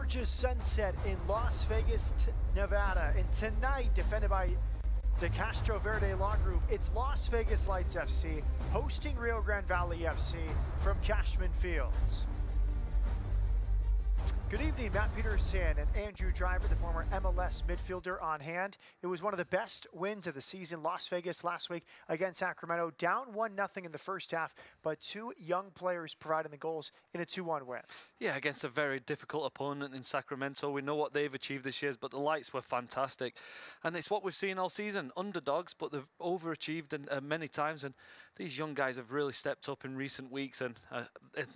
gorgeous sunset in Las Vegas, Nevada. And tonight, defended by the Castro Verde Law Group, it's Las Vegas Lights FC hosting Rio Grande Valley FC from Cashman Fields. Good evening, Matt Peterson and Andrew Driver, the former MLS midfielder, on hand. It was one of the best wins of the season. Las Vegas last week against Sacramento, down 1-0 in the first half, but two young players providing the goals in a 2-1 win. Yeah, against a very difficult opponent in Sacramento. We know what they've achieved this year, but the Lights were fantastic. And it's what we've seen all season. Underdogs, but they've overachieved many times. And these young guys have really stepped up in recent weeks, and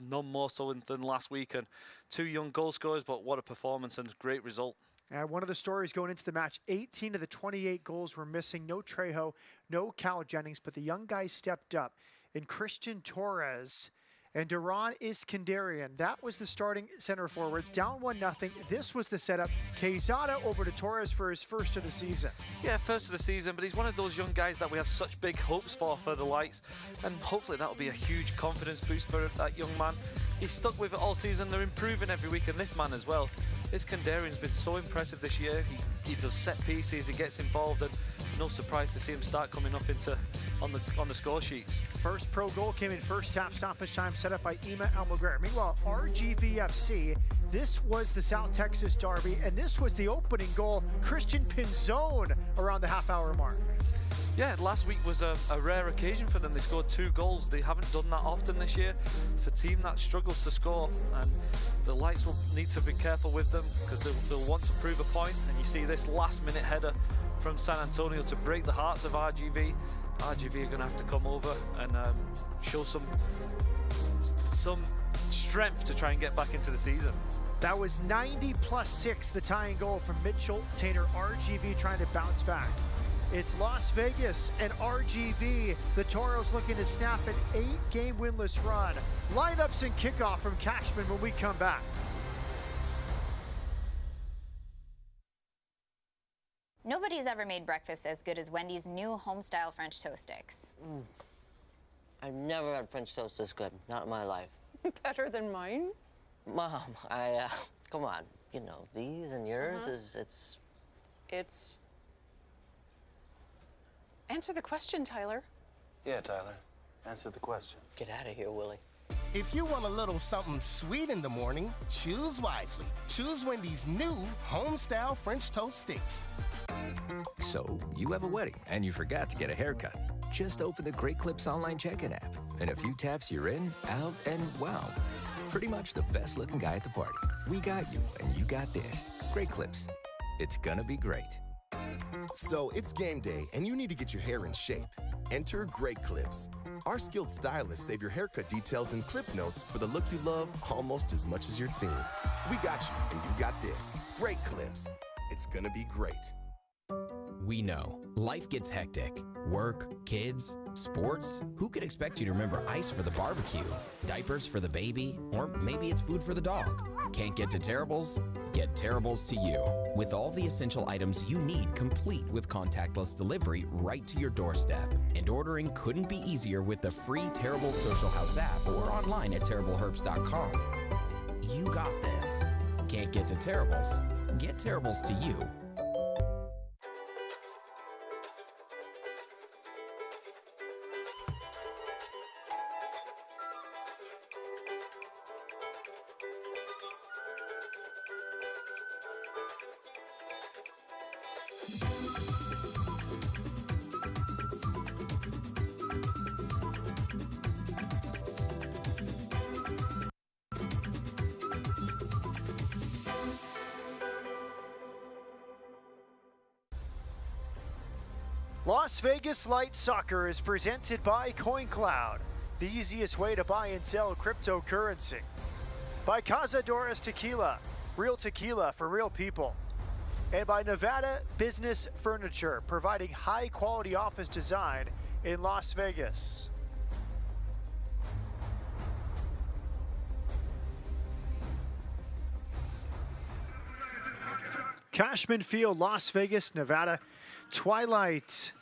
none more so than last week. And two young goal scorers, but what a performance and great result. One of the stories going into the match, 18 of the 28 goals were missing. No Trejo, no Cal Jennings, but the young guys stepped up. And Christian Torres and Duran Iskandarian, that was the starting center forwards. Down 1-0. This was the setup. Quezada over to Torres for his first of the season. Yeah, first of the season, but he's one of those young guys that we have such big hopes for the Lights. And hopefully that'll be a huge confidence boost for that young man. He's stuck with it all season. They're improving every week, and this man as well. Iskandarian's been so impressive this year. He does set pieces, he gets involved, and no surprise to see him start coming up on the score sheets. First pro goal came in first half stoppage time, set up by Ima Almaguer. Meanwhile, RGVFC, this was the South Texas derby, and this was the opening goal. Christian Pinzon around the half-hour mark. Yeah, last week was a rare occasion for them. They scored 2 goals. They haven't done that often this year. It's a team that struggles to score, and the Lights will need to be careful with them because they'll want to prove a point. And you see this last-minute header from San Antonio to break the hearts of RGV. RGV are going to have to come over and show some strength to try and get back into the season. That was 90+6, the tying goal from Mitchell Tainer. RGV trying to bounce back. It's Las Vegas and RGV. The Toros looking to snap an 8-game winless run. Lineups and kickoff from Cashman when we come back. Nobody's ever made breakfast as good as Wendy's new home-style French toast sticks. I've never had French toast this good, not in my life. Better than mine? Mom, come on. You know, these and yours it's... Answer the question, Tyler. Yeah, Tyler. Answer the question. Get out of here, Willie. If you want a little something sweet in the morning, choose wisely. Choose Wendy's new home-style French toast sticks. So, you have a wedding and you forgot to get a haircut. Just open the Great Clips online check-in app. In a few taps, you're in, out, and wow. Pretty much the best-looking guy at the party. We got you, and you got this. Great Clips. It's gonna be great. So it's game day, and you need to get your hair in shape. Enter Great Clips. Our skilled stylists save your haircut details and clip notes for the look you love almost as much as your team. We got you, and you got this. Great Clips. It's gonna be great. We know life gets hectic. Work, kids, sports. Who could expect you to remember ice for the barbecue, diapers for the baby, or maybe it's food for the dog? Can't get to Terribles? Get Terribles to you. With all the essential items you need, complete with contactless delivery right to your doorstep. And ordering couldn't be easier with the free Terrible Social House app or online at terribleherbs.com. You got this. Can't get to Terribles? Get Terribles to you. Las Vegas Lights Soccer is presented by CoinCloud, the easiest way to buy and sell cryptocurrency. By Cazadores Tequila, real tequila for real people. And by Nevada Business Furniture, providing high-quality office design in Las Vegas. Cashman Field, Las Vegas, Nevada. Twilight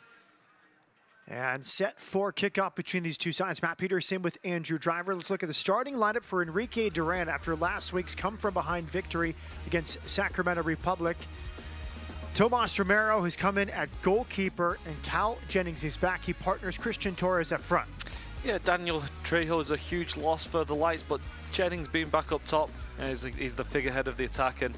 And set for kickoff between these two sides. Matt Peterson with Andrew Driver. Let's look at the starting lineup for Enrique Duran after last week's come-from-behind victory against Sacramento Republic. Tomas Romero, who's come in at goalkeeper, and Cal Jennings is back. He partners Christian Torres up front. Yeah, Daniel Trejo is a huge loss for the Lights, but Jennings being back up top is the figurehead of the attack, and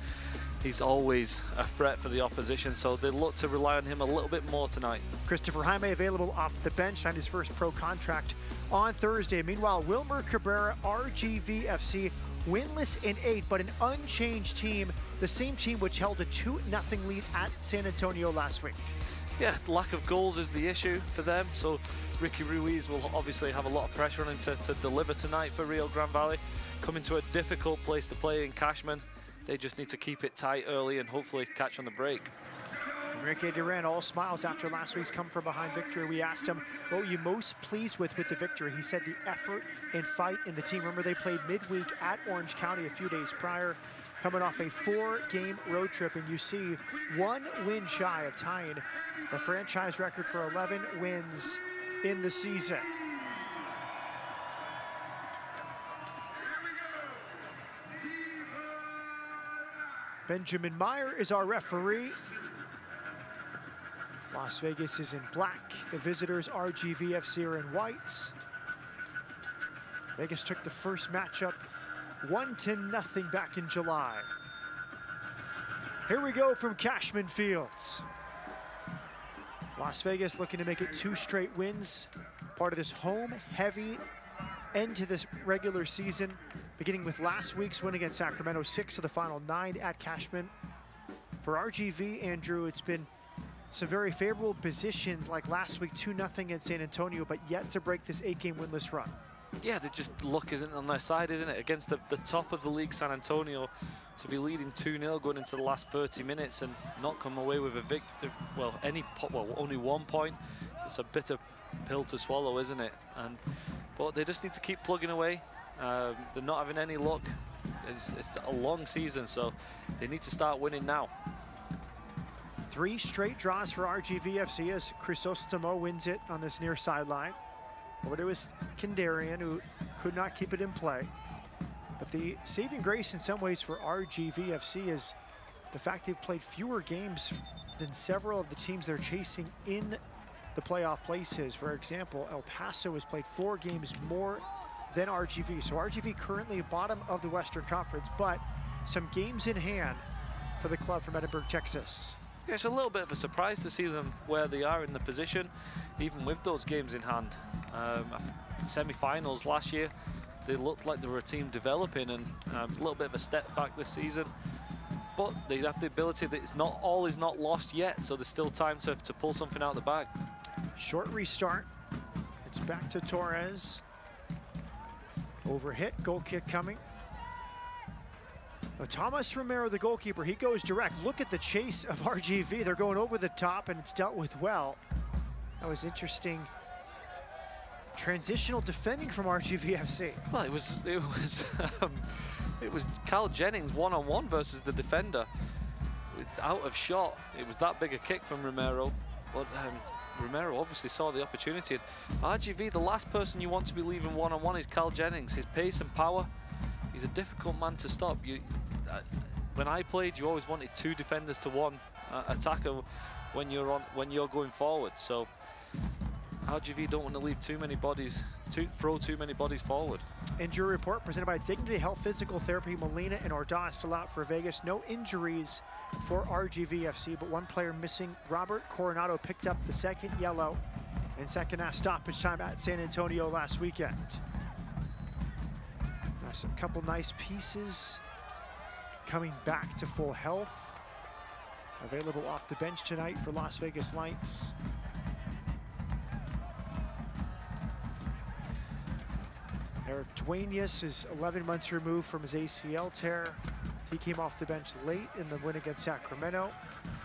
he's always a threat for the opposition, so they look to rely on him a little bit more tonight. Christopher Jaime available off the bench, signed his first pro contract on Thursday. Meanwhile, Wilmer Cabrera, RGVFC, winless in 8, but an unchanged team, the same team which held a 2-0 lead at San Antonio last week. Yeah, lack of goals is the issue for them, so Ricky Ruiz will obviously have a lot of pressure on him to deliver tonight for Rio Grande Valley. Coming to a difficult place to play in Cashman. They just need to keep it tight early and hopefully catch on the break. Enrique Duran all smiles after last week's come-from-behind victory. We asked him, what were you most pleased with the victory? He said the effort and fight in the team. Remember, they played midweek at Orange County a few days prior, coming off a 4-game road trip, and you see 1 win shy of tying the franchise record for 11 wins in the season. Benjamin Meyer is our referee. Las Vegas is in black. The visitors, RGVFC, are in whites. Vegas took the first matchup 1-0 back in July. Here we go from Cashman Fields. Las Vegas looking to make it 2 straight wins. Part of this home-heavy end to this regular season, beginning with last week's win against Sacramento, 6 of the final 9 at Cashman. For RGV, Andrew, it's been some very favorable positions like last week, 2-0 at San Antonio, but yet to break this 8-game winless run. Yeah, they just luck isn't on their side, isn't it? Against the top of the league, San Antonio, to be leading 2-0 going into the last 30 minutes and not come away with a victory, well, only 1 point. It's a bitter pill to swallow, isn't it? But they just need to keep plugging away. They're not having any luck. It's a long season, so they need to start winning now. 3 straight draws for RGVFC as Crisostomo wins it on this near sideline. Over to his Kandarian, who could not keep it in play. But the saving grace in some ways for RGVFC is the fact they've played fewer games than several of the teams they're chasing in the playoff places. For example, El Paso has played 4 games more than RGV. So RGV currently bottom of the Western Conference, but some games in hand for the club from Edinburgh, Texas. Yeah, it's a little bit of a surprise to see them where they are in the position, even with those games in hand. Semi-finals last year, they looked like they were a team developing, and a little bit of a step back this season. But they have the ability that all is not lost yet, so there's still time to pull something out of the bag. Short restart. It's back to Torres. Overhit, goal kick coming. Now, Thomas Romero, the goalkeeper, he goes direct. Look at the chase of RGV. They're going over the top, and it's dealt with well. That was interesting. Transitional defending from RGVFC. Well, it was Cal Jennings one-on-one versus the defender. Out of shot, it was that big a kick from Romero, but Romero obviously saw the opportunity. And RGV, the last person you want to be leaving one-on-one is Cal Jennings. His pace and power, he's a difficult man to stop. When I played, you always wanted 2 defenders to 1 attacker when you're going forward. So RGV don't want to leave too many bodies, throw too many bodies forward. Injury report presented by Dignity Health Physical Therapy. Molina and Ordaz still out for Vegas. No injuries for RGVFC, but 1 player missing. Robert Coronado picked up the 2nd yellow in second half stoppage time at San Antonio last weekend. Now, some couple nice pieces coming back to full health. Available off the bench tonight for Las Vegas Lights. Eric Duenas is 11 months removed from his ACL tear. He came off the bench late in the win against Sacramento.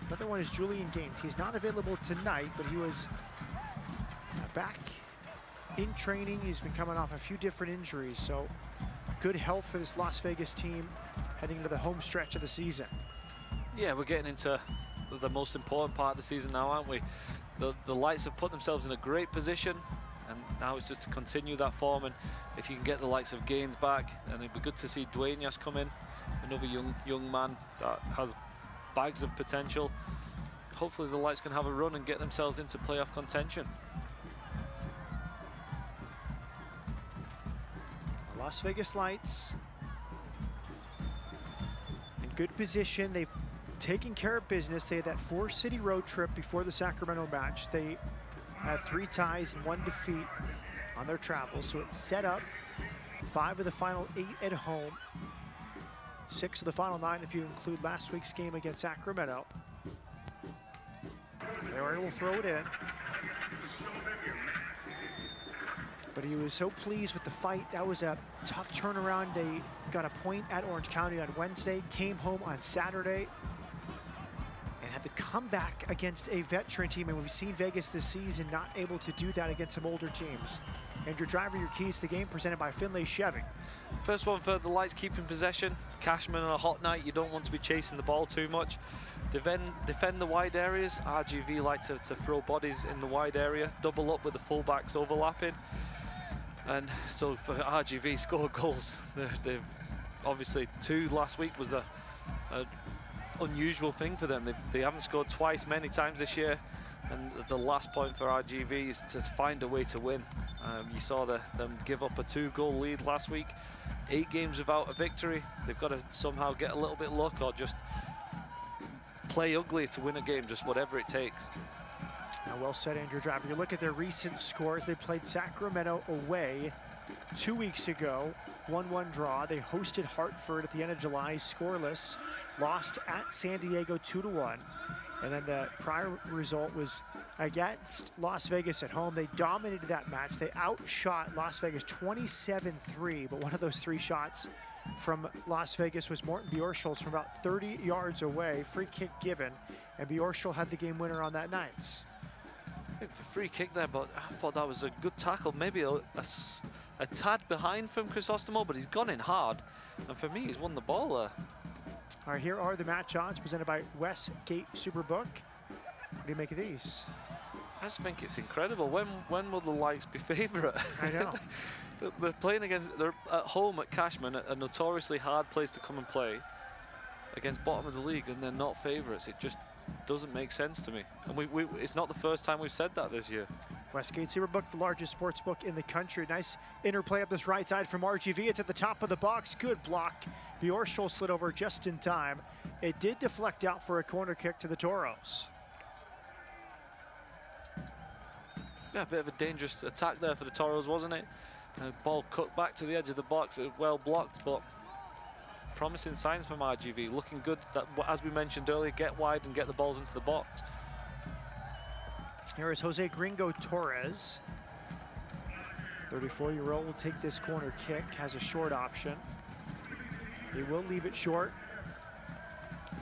Another one is Julian Gaines. He's not available tonight, but he was back in training. He's been coming off a few different injuries, so good health for this Las Vegas team heading into the home stretch of the season. Yeah, we're getting into the most important part of the season now, aren't we? the Lights have put themselves in a great position, and now it's just to continue that form. And if you can get the likes of Gaines back, and it'd be good to see Duenas come in, another young man that has bags of potential. Hopefully the Lights can have a run and get themselves into playoff contention. Las Vegas Lights in good position. They've taken care of business. They had that 4-city road trip before the Sacramento match. They had 3 ties and 1 defeat on their travels, so it's set up 5 of the final 8 at home, 6 of the final 9 if you include last week's game against Sacramento. Larry will throw it in. But he was so pleased with the fight. That was a tough turnaround. They got a point at Orange County on Wednesday, came home on Saturday, and had to come back against a veteran team. And we've seen Vegas this season not able to do that against some older teams. Andrew Driver, your keys to the game presented by Finlay Chevy. First one for the Lights, keeping possession. Cashman on a hot night, you don't want to be chasing the ball too much. Defend the wide areas. RGV like to throw bodies in the wide area, double up with the fullbacks overlapping. And so for RGV, score goals. They've obviously 2 last week was a unusual thing for them. They haven't scored twice many times this year. And the last point for RGV is to find a way to win. You saw them give up a 2-goal lead last week. 8 games without a victory. They've got to somehow get a little bit luck or just play ugly to win a game, just whatever it takes. Now, well said, Andrew Driver. You look at their recent scores. They played Sacramento away 2 weeks ago, 1-1 draw. They hosted Hartford at the end of July, scoreless. Lost at San Diego 2-1. And then the prior result was against Las Vegas at home. They dominated that match. They outshot Las Vegas 27-3, but one of those 3 shots from Las Vegas was Morten Bjorschultz from about 30 yards away. Free kick given, and Bjorschultz had the game winner on that night. Free kick there, but I thought that was a good tackle. Maybe a tad behind from Crisostomo, but he's gone in hard. And for me, he's won the ball there. All right, here are the match odds presented by Westgate Superbook. What do you make of these? I just think it's incredible. When will the Lights be favourite? I know. They're playing against, they're at home at Cashman, a notoriously hard place to come and play against bottom of the league, and they're not favourites. It just doesn't make sense to me. And it's not the first time we've said that this year. Westgate Superbook, the largest sports book in the country. Nice interplay up this right side from RGV. It's at the top of the box. Good block. Bjorschultz slid over just in time. It did deflect out for a corner kick to the Toros. Yeah, a bit of a dangerous attack there for the Toros, wasn't it? Ball cut back to the edge of the box, well blocked, but promising signs from RGV. Looking good, that, as we mentioned earlier, get wide and get the balls into the box. Here is Jose Gringo Torres. 34-year-old will take this corner kick, has a short option. He will leave it short.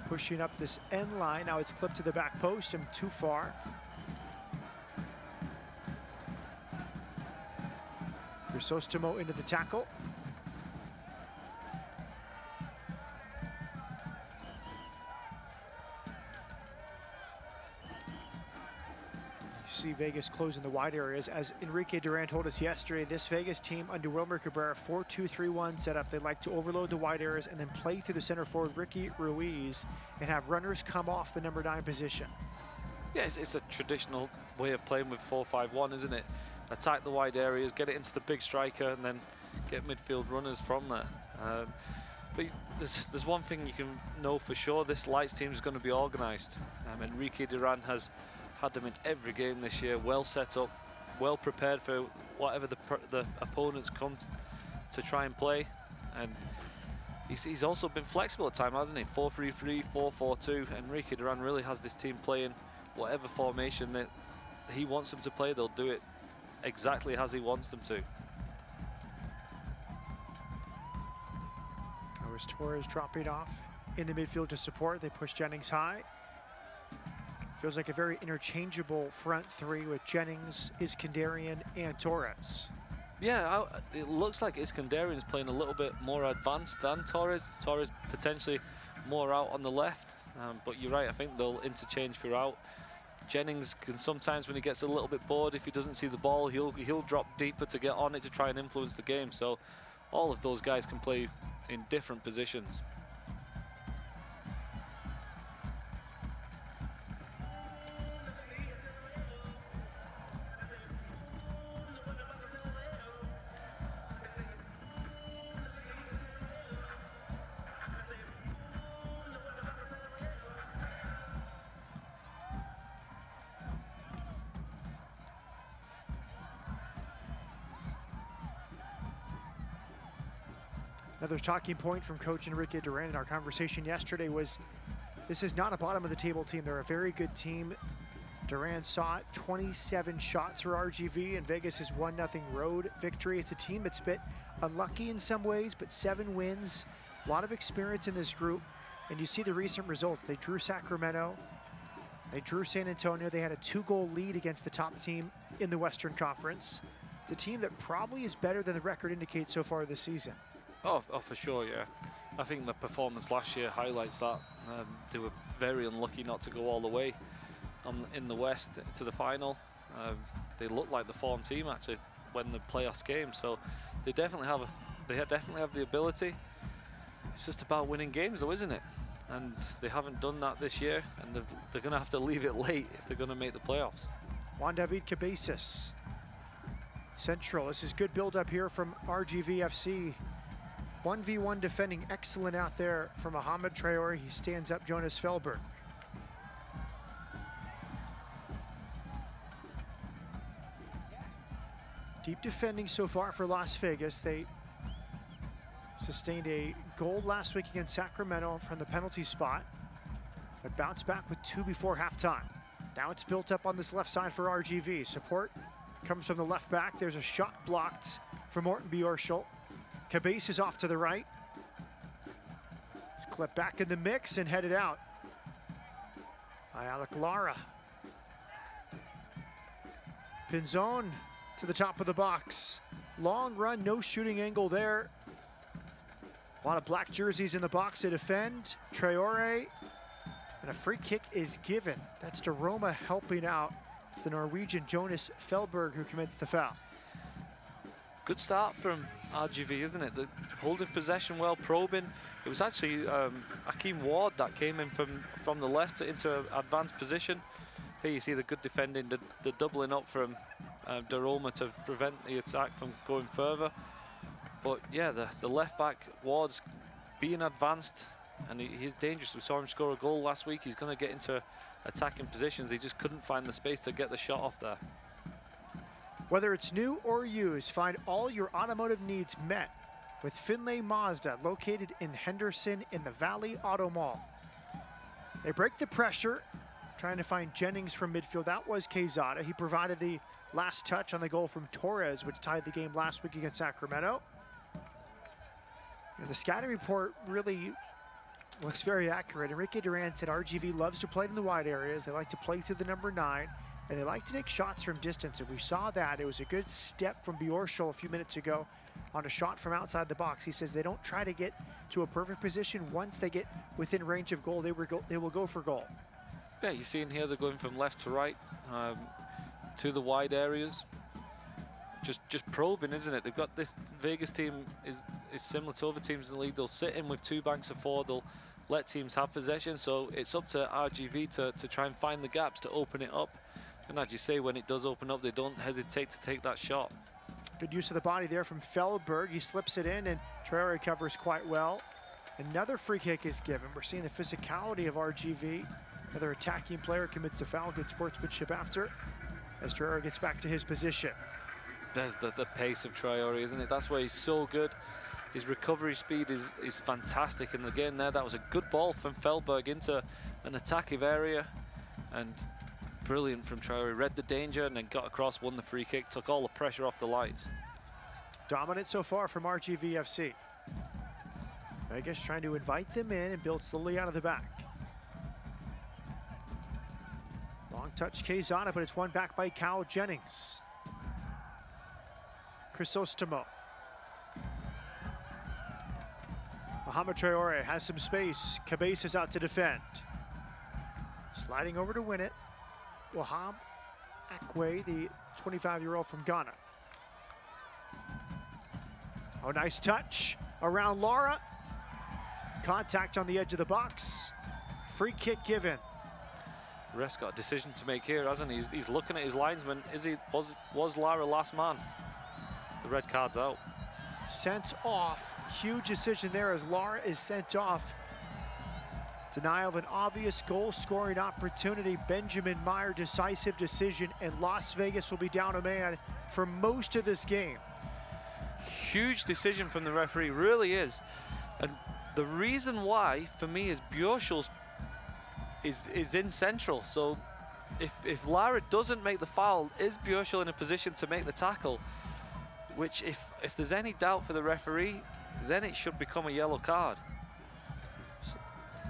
Pushing up this end line. Now it's clipped to the back post and too far. Crisostomo into the tackle. You see Vegas closing the wide areas. As Enrique Duran told us yesterday, this Vegas team under Wilmer Cabrera, 4-2-3-1 setup. They like to overload the wide areas and then play through the center forward, Ricky Ruiz, and have runners come off the number 9 position. Yeah, it's a traditional way of playing with 4-5-1, isn't it? Attack the wide areas, get it into the big striker, and then get midfield runners from there. But there's one thing you can know for sure: this Lights team is going to be organised. Enrique Duran has had them in every game this year, well set up, well prepared for whatever the opponents come to try and play. And he's also been flexible at times, hasn't he? 4-3-3, 4-4-2. Enrique Duran really has this team playing whatever formation that he wants them to play. They'll do it exactly as he wants them to. There's Torres dropping off in the midfield to support. They push Jennings high. Feels like a very interchangeable front three with Jennings, Iskandarian, and Torres. Yeah, it looks like Iskandarian's playing a little bit more advanced than Torres. Torres potentially more out on the left, but you're right, I think they'll interchange throughout. Jennings can sometimes, when he gets a little bit bored, if he doesn't see the ball, he'll drop deeper to get on it to try and influence the game. So all of those guys can play in different positions. Another talking point from Coach Enrique Duran in our conversation yesterday was this is not a bottom of the table team. They're a very good team. Duran saw it, 27 shots for RGV, and Vegas' 1-0 road victory. It's a team that's a bit unlucky in some ways, but 7 wins, a lot of experience in this group. And you see the recent results. They drew Sacramento, they drew San Antonio. They had a 2-goal lead against the top team in the Western Conference. It's a team that probably is better than the record indicates so far this season. Oh, for sure, yeah. I think the performance last year highlights that. They were very unlucky not to go all the way in the West to the final. They looked like the form team actually when the playoffs came, so they definitely have the ability. It's just about winning games, though, isn't it? And they haven't done that this year, and they're going to have to leave it late if they're going to make the playoffs. Juan David Cabezas, Central. This is good build up here from RGVFC. 1v1 defending, excellent out there from Mohamed Traore. He stands up Jonas Felberg. Deep defending so far for Las Vegas. They sustained a goal last week against Sacramento from the penalty spot, but bounced back with 2 before halftime. Now it's built up on this left side for RGV. Support comes from the left back. There's a shot blocked for Morten Bjorschel. Cabezas is off to the right. It's clipped back in the mix and headed out by Alec Lara. Pinzon to the top of the box. Long run, no shooting angle there. A lot of black jerseys in the box to defend. Traore, and a free kick is given. That's to Roma helping out. It's the Norwegian Jonas Felberg who commits the foul. Good start from RGV, isn't it? The holding possession well, probing. It was actually Akeem Ward that came in from the left into an advanced position. Here you see the good defending, the doubling up from Daroma to prevent the attack from going further. But yeah, the left back, Ward's being advanced, and he's dangerous. We saw him score a goal last week. He's going to get into attacking positions. He just couldn't find the space to get the shot off there. Whether it's new or used, find all your automotive needs met with Finlay Mazda, located in Henderson in the Valley Auto Mall. They break the pressure, trying to find Jennings from midfield. That was Quezada. He provided the last touch on the goal from Torres, which tied the game last week against Sacramento. And the scouting report really looks very accurate. Enrique Duran said RGV loves to play in the wide areas. They like to play through the number 9. And they like to take shots from distance, and we saw that. It was a good step from Bjorschel a few minutes ago on a shot from outside the box. He says they don't try to get to a perfect position. Once they get within range of goal, they will go for goal. Yeah, you see in here they're going from left to right to the wide areas. Just probing, isn't it? They've got this Vegas team is similar to other teams in the league. They'll sit in with 2 banks of 4. They'll let teams have possession. So it's up to RGV to try and find the gaps to open it up. And as you say, when it does open up, they don't hesitate to take that shot. Good use of the body there from Felberg. He slips it in, and Traore covers quite well. Another free kick is given. We're seeing the physicality of RGV. Another attacking player commits a foul. Good sportsmanship after, as Traore gets back to his position. There's the pace of Traore, isn't it? That's why he's so good. His recovery speed is fantastic. And again there, that was a good ball from Felberg into an attacking area. And brilliant from Traore. Read the danger and then got across, won the free kick, took all the pressure off the lights. Dominant so far from RGVFC. Vegas trying to invite them in and build slowly out of the back. Long touch Quezada, but it's won back by Cal Jennings. Crisostomo. Mohamed Traore has some space. Cabezas out to defend. Sliding over to win it. Wahab Akwe, the 25-year-old from Ghana. Oh, nice touch around Lara. Contact on the edge of the box. Free kick given. The ref's got a decision to make here, hasn't he? He's looking at his linesman. Was Lara last man? The red card's out. Sent off. Huge decision there as Lara is sent off. Denial of an obvious goal-scoring opportunity. Benjamin Meyer, decisive decision, and Las Vegas will be down a man for most of this game. Huge decision from the referee, really is. And the reason why, for me, is Bjorschel's is in central. So if Lara doesn't make the foul, is Bjorschel in a position to make the tackle? Which, if there's any doubt for the referee, then it should become a yellow card.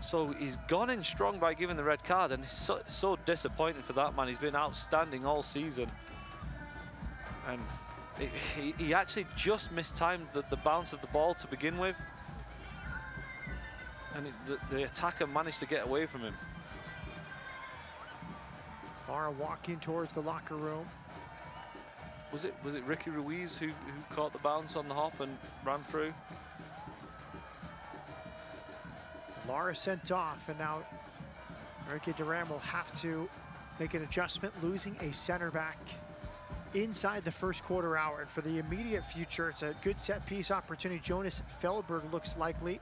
So he's gone in strong by giving the red card, and it's so disappointing for that man. He's been outstanding all season. And he actually just mistimed the bounce of the ball to begin with. And the attacker managed to get away from him. Lara walking towards the locker room. Was it Ricky Ruiz who caught the bounce on the hop and ran through? Lara sent off, and now Enrique Duran will have to make an adjustment, losing a center back inside the first quarter hour. And for the immediate future, it's a good set piece opportunity. Jonas Feldberg looks likely.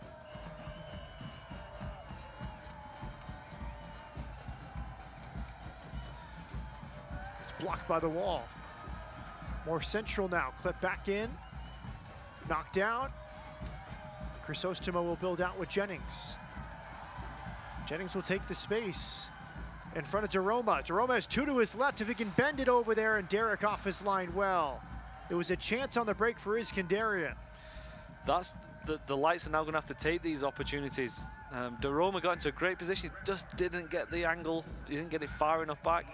It's blocked by the wall. More central now, clip back in, knocked down. Crisostomo will build out with Jennings. Jennings will take the space in front of Daroma. Daroma has two to his left if he can bend it over there, and Derek off his line well. It was a chance on the break for Iskandarian. That's the Lights are now going to have to take these opportunities. Daroma got into a great position. He just didn't get the angle. He didn't get it far enough back.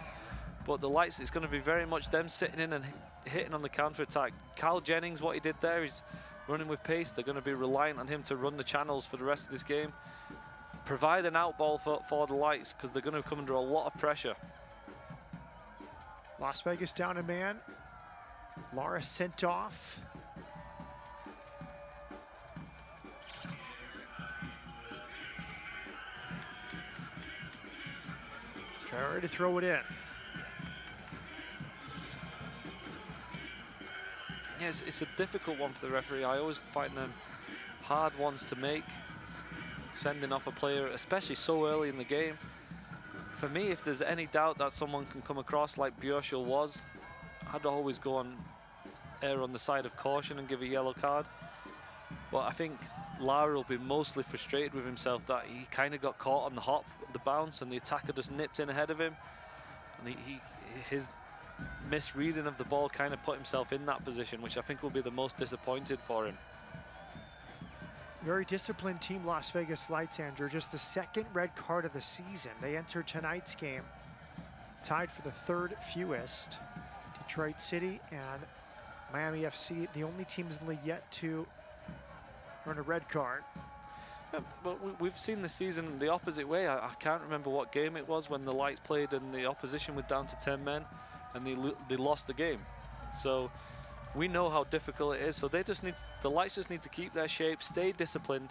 But the Lights, it's going to be very much them sitting in and hitting on the counter-attack. Kyle Jennings, what he did there, he's running with pace. They're going to be reliant on him to run the channels for the rest of this game. Provide an out ball for the Lights, because they're going to come under a lot of pressure. Las Vegas down a man. Lara sent off. Try to throw it in. Yes, it's a difficult one for the referee. I always find them hard ones to make. Sending off a player, especially so early in the game. For me, if there's any doubt that someone can come across like Bjorschel was, I'd always err on the side of caution and give a yellow card. But I think Lara will be mostly frustrated with himself that he kind of got caught on the hop, the bounce, and the attacker just nipped in ahead of him. And his misreading of the ball kind of put himself in that position, which I think will be the most disappointed for him. Very disciplined team, Las Vegas Lights, Andrew. Just the second red card of the season. They entered tonight's game tied for the third fewest. Detroit City and Miami FC, the only teams in the league yet to earn a red card. Yeah, but we've seen the season the opposite way. I can't remember what game it was when the Lights played and the opposition was down to 10 men and they lost the game. So we know how difficult it is. So the Lights just need to keep their shape, stay disciplined,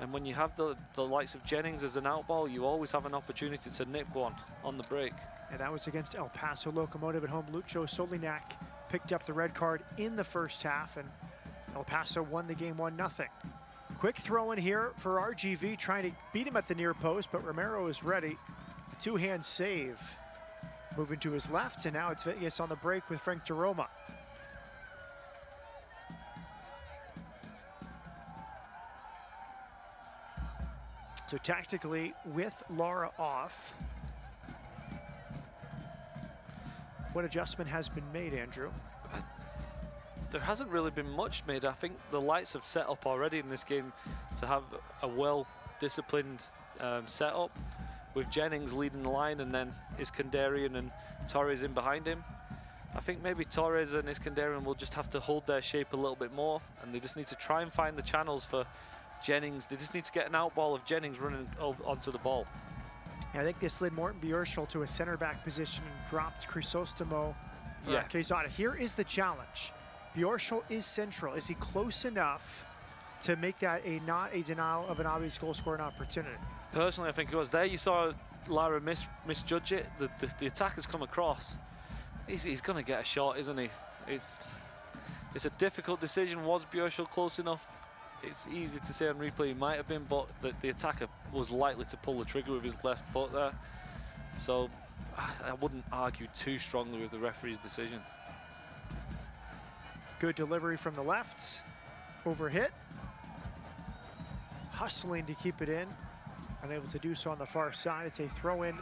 and when you have the likes of Jennings as an out ball, you always have an opportunity to nip one on the break. And that was against El Paso Locomotive at home. Lucho Solinak picked up the red card in the first half, and El Paso won the game 1-0. Quick throw in here for RGV, trying to beat him at the near post, but Romero is ready. A two-hand save. Moving to his left, and now it's Vegas on the break with Frank Daroma. So tactically, with Lara off, what adjustment has been made, Andrew? There hasn't really been much made. I think the Lights have set up already in this game to have a well-disciplined setup, with Jennings leading the line and then Iskandarian and Torres in behind him. I think maybe Torres and Iskandarian will just have to hold their shape a little bit more, and they just need to try and find the channels for Jennings. They just need to get an out ball of Jennings running onto the ball. I think they slid Morten Bjørshol to a center back position and dropped Crisostomo. Yeah. Quezada. Here is the challenge. Bjørshol is central. Is he close enough to make that not a denial of an obvious goal scoring opportunity? Personally, I think it was. There you saw Lara misjudge it. The attack has come across. He's going to get a shot, isn't he? It's a difficult decision. Was Bjørshol close enough? It's easy to say on replay he might have been, but the attacker was likely to pull the trigger with his left foot there. So I wouldn't argue too strongly with the referee's decision. Good delivery from the left. Overhit. Hustling to keep it in. Unable to do so on the far side. It's a throw-in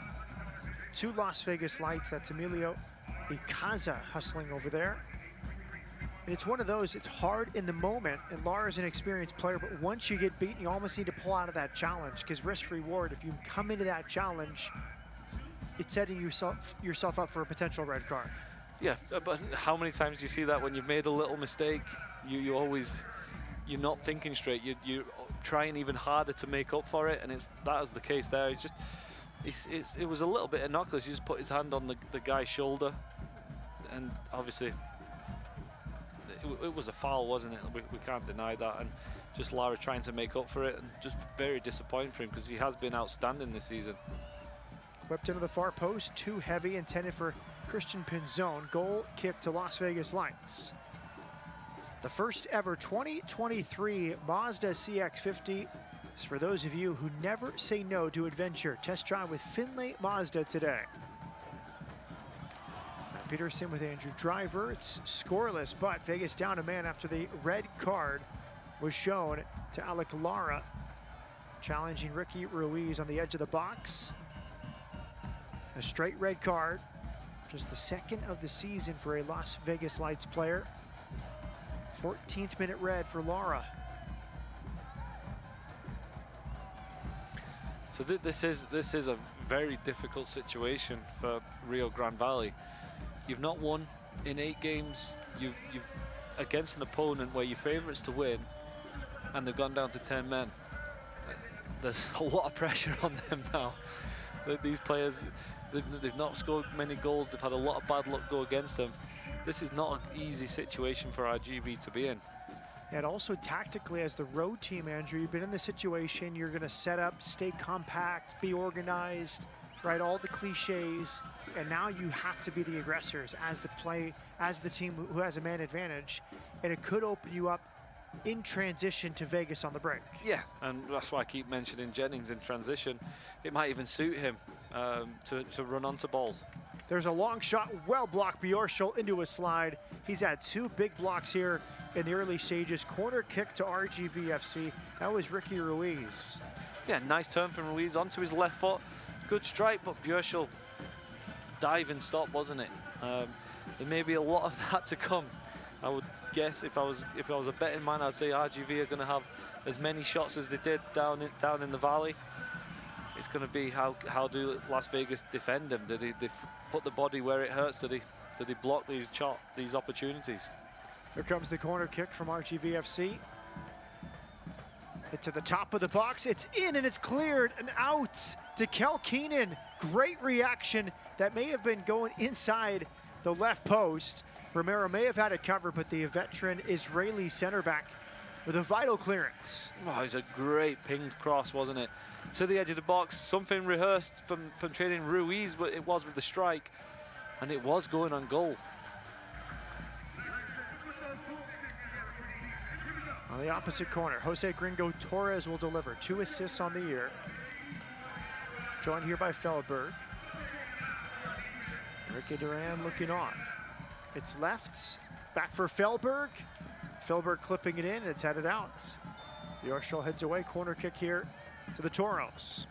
to Las Vegas Lights. That's Emilio Icaza hustling over there. And it's one of those, it's hard in the moment, and Lara's an experienced player, but once you get beaten, you almost need to pull out of that challenge, because risk-reward, if you come into that challenge, it's setting yourself up for a potential red card. Yeah, but how many times do you see that when you've made a little mistake, you're not thinking straight, you're trying even harder to make up for it, and that was the case there. It was a little bit innocuous. He just put his hand on the guy's shoulder, and obviously it was a foul, wasn't it? We can't deny that, and just Lara trying to make up for it, and just very disappointing for him because he has been outstanding this season. Clipped into the far post, too heavy, intended for Christian Pinzon. Goal kick to Las Vegas Lights. The first ever 2023 Mazda CX-50 is for those of you who never say no to adventure. Test drive with Finlay Mazda today. Peterson with Andrew Driver. It's scoreless, but Vegas down a man after the red card was shown to Alec Lara, challenging Ricky Ruiz on the edge of the box. A straight red card, just the second of the season for a Las Vegas Lights player. 14th minute red for Lara. So this is a very difficult situation for Rio Grande Valley. You've not won in 8 games. You've against an opponent where your favourites to win, and they've gone down to 10 men. There's a lot of pressure on them now. These players, they've not scored many goals. They've had a lot of bad luck go against them. This is not an easy situation for RGV to be in. And also tactically, as the road team, Andrew, you've been in the situation, you're going to set up, stay compact, be organized, right? All the cliches, and now you have to be the aggressors as the team who has a man advantage, and it could open you up in transition to Vegas on the break. Yeah, and that's why I keep mentioning Jennings in transition. It might even suit him to run onto balls. There's a long shot, well blocked. Bjørshol into a slide. He's had 2 big blocks here in the early stages. Corner kick to RGVFC. That was Ricky Ruiz. Yeah, nice turn from Ruiz onto his left foot. Good strike, but Bjørshol diving stop, wasn't it? There may be a lot of that to come. I would guess if I was a betting man, I'd say RGV are going to have as many shots as they did down in the valley. It's going to be how do Las Vegas defend them? Did they put the body where it hurts? Did they block these opportunities? Here comes the corner kick from RGVFC. Hit to the top of the box. It's in and it's cleared and out to Kel Keenan. Great reaction. That may have been going inside the left post. Romero may have had it covered, but the veteran Israeli center back with a vital clearance. Oh, it was a great pinged cross, wasn't it? To the edge of the box, something rehearsed from training Ruiz, but it was with the strike, and it was going on goal. On the opposite corner, Jose Gringo Torres will deliver. 2 assists on the year. Joined here by Feldberg. Ricky Duran looking on. It's left, back for Feldberg. Feldberg clipping it in, and it's headed out. Bjørshol heads away, corner kick here to the Toros.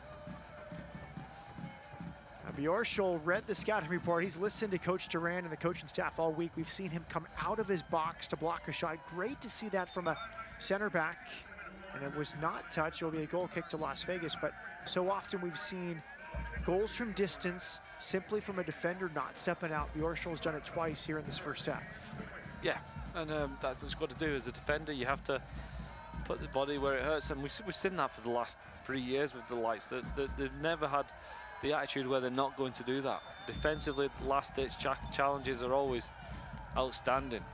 Now Bjørshol read the scouting report. He's listened to Coach Duran and the coaching staff all week. We've seen him come out of his box to block a shot. Great to see that from a center back. And it was not touched. It will be a goal kick to Las Vegas, but so often we've seen goals from distance, simply from a defender not stepping out. Bjørshol has done it twice here in this first half. Yeah, and that's what you've got to do as a defender. You have to put the body where it hurts, and we've seen that for the last 3 years with the Lights. They've never had the attitude where they're not going to do that. Defensively, last-ditch challenges are always outstanding.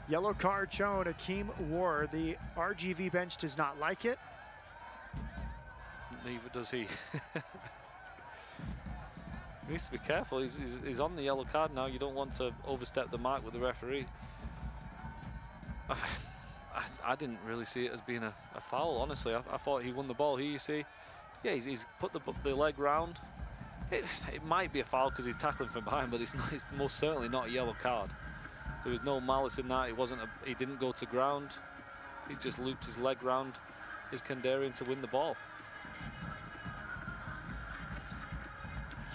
Yellow card shown, Akeem War. The RGV bench does not like it. Neither does he. He needs to be careful. He's on the yellow card now. You don't want to overstep the mark with the referee. I didn't really see it as being a foul, honestly. I thought he won the ball. Here you see, yeah, he's put the leg round. It might be a foul because he's tackling from behind, but it's most certainly not a yellow card. There was no malice in that. He didn't go to ground. He just looped his leg round his Kandarian to win the ball.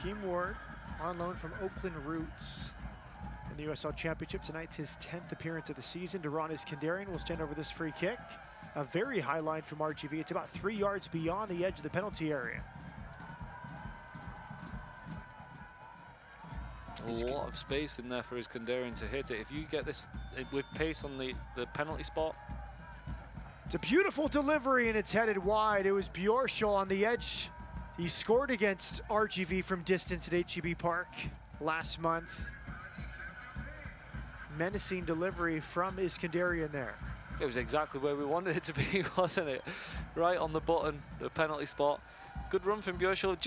Akeem Ward on loan from Oakland Roots in the USL Championship. Tonight's his 10th appearance of the season. Duran Iskandarian will stand over this free kick. A very high line from RGV. It's about 3 yards beyond the edge of the penalty area. A lot of space in there for Iskandarian to hit it. If you get this with pace on the penalty spot. It's a beautiful delivery and it's headed wide. It was Bjorshol on the edge. He scored against RGV from distance at HEB Park last month. Menacing delivery from Iskandarian there. It was exactly where we wanted it to be, wasn't it? Right on the button, the penalty spot. Good run from Bjorshol.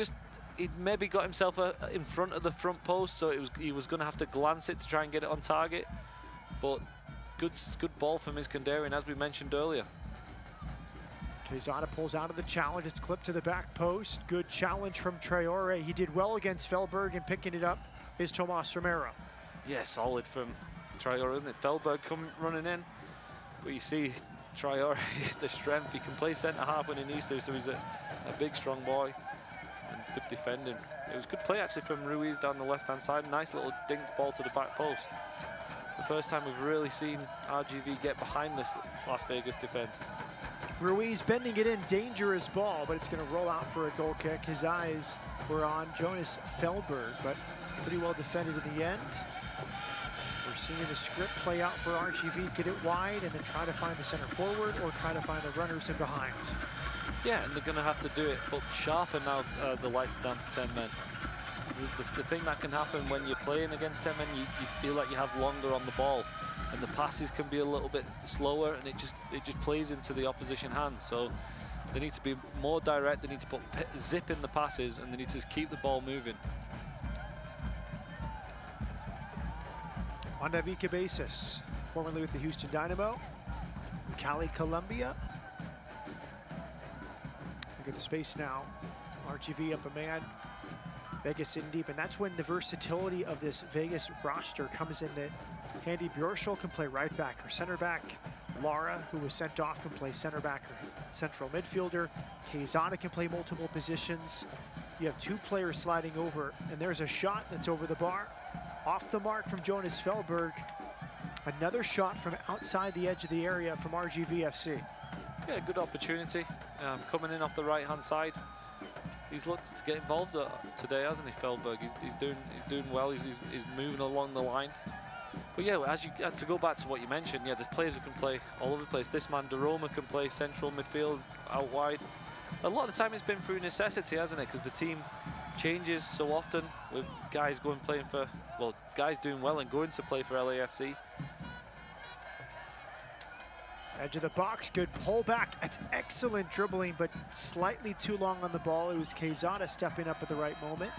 He maybe got himself in front of the front post, so he was going to have to glance it to try and get it on target. But good ball from Iskandarian, as we mentioned earlier. Quezada pulls out of the challenge. It's clipped to the back post. Good challenge from Traore. He did well against Felberg, and picking it up is Tomas Romero. Yeah, solid from Traore, isn't it? Felberg running in. But you see Traore, the strength. He can play centre-half when he needs to, so he's a big, strong boy. And good defending. It was good play, actually, from Ruiz down the left-hand side. Nice little dinked ball to the back post. The first time we've really seen RGV get behind this Las Vegas defense. Ruiz bending it in, dangerous ball, but it's going to roll out for a goal kick. His eyes were on Jonas Felberg, but pretty well defended in the end. We're seeing the script play out for RGV, get it wide and then try to find the center forward or try to find the runners in behind. Yeah, and they're going to have to do it, but sharper now. The lights are down to 10 men. The thing that can happen when you're playing against 10 men, you feel like you have longer on the ball, and the passes can be a little bit slower, and it just plays into the opposition hands. So they need to be more direct. They need to put zip in the passes, and they need to just keep the ball moving. On David Cabezas, formerly with the Houston Dynamo, from Cali, Colombia. Look at the space now. RGV up a man. Vegas in deep, and that's when the versatility of this Vegas roster comes into handy. Bjorshol can play right back or center back. Lara, who was sent off, can play center back or central midfielder. Quezada can play multiple positions. You have 2 players sliding over, and there's a shot that's over the bar. Off the mark from Jonas Felberg. Another shot from outside the edge of the area from RGVFC. Yeah, good opportunity. Coming in off the right-hand side. He's looked to get involved today, hasn't he, Felberg? He's doing well. He's moving along the line. But yeah, to go back to what you mentioned, yeah, there's players who can play all over the place. This man, Daroma, can play central midfield, out wide. A lot of the time it's been through necessity, hasn't it? Because the team changes so often with guys guys doing well and going to play for LAFC. Edge of the box, good pull back. That's excellent dribbling, but slightly too long on the ball. It was Quezada stepping up at the right moment.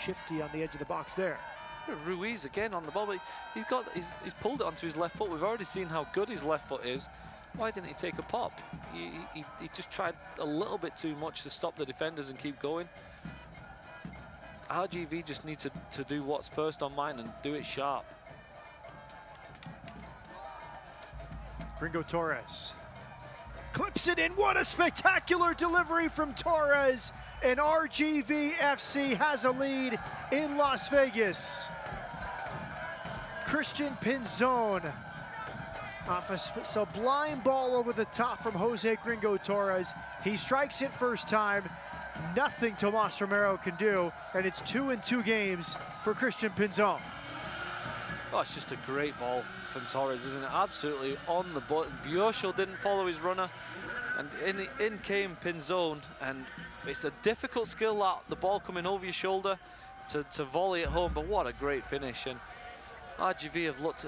Shifty on the edge of the box there. Ruiz again on the ball, but he's pulled it onto his left foot. We've already seen how good his left foot is. Why didn't he take a pop? He just tried a little bit too much to stop the defenders and keep going. RGV just needs to do what's first on mind and do it sharp. Gringo Torres clips it in. What a spectacular delivery from Torres, and RGVFC has a lead in Las Vegas. Christian Pinzon off a sublime ball over the top from Jose Gringo Torres. He strikes it first time. Nothing Tomas Romero can do, and it's 2 in 2 games for Christian Pinzon. Oh, it's just a great ball from Torres, isn't it? Absolutely on the button. Bjorshol didn't follow his runner. And in came Pinzone, and it's a difficult skill, that the ball coming over your shoulder to volley it home, but what a great finish. And RGV have looked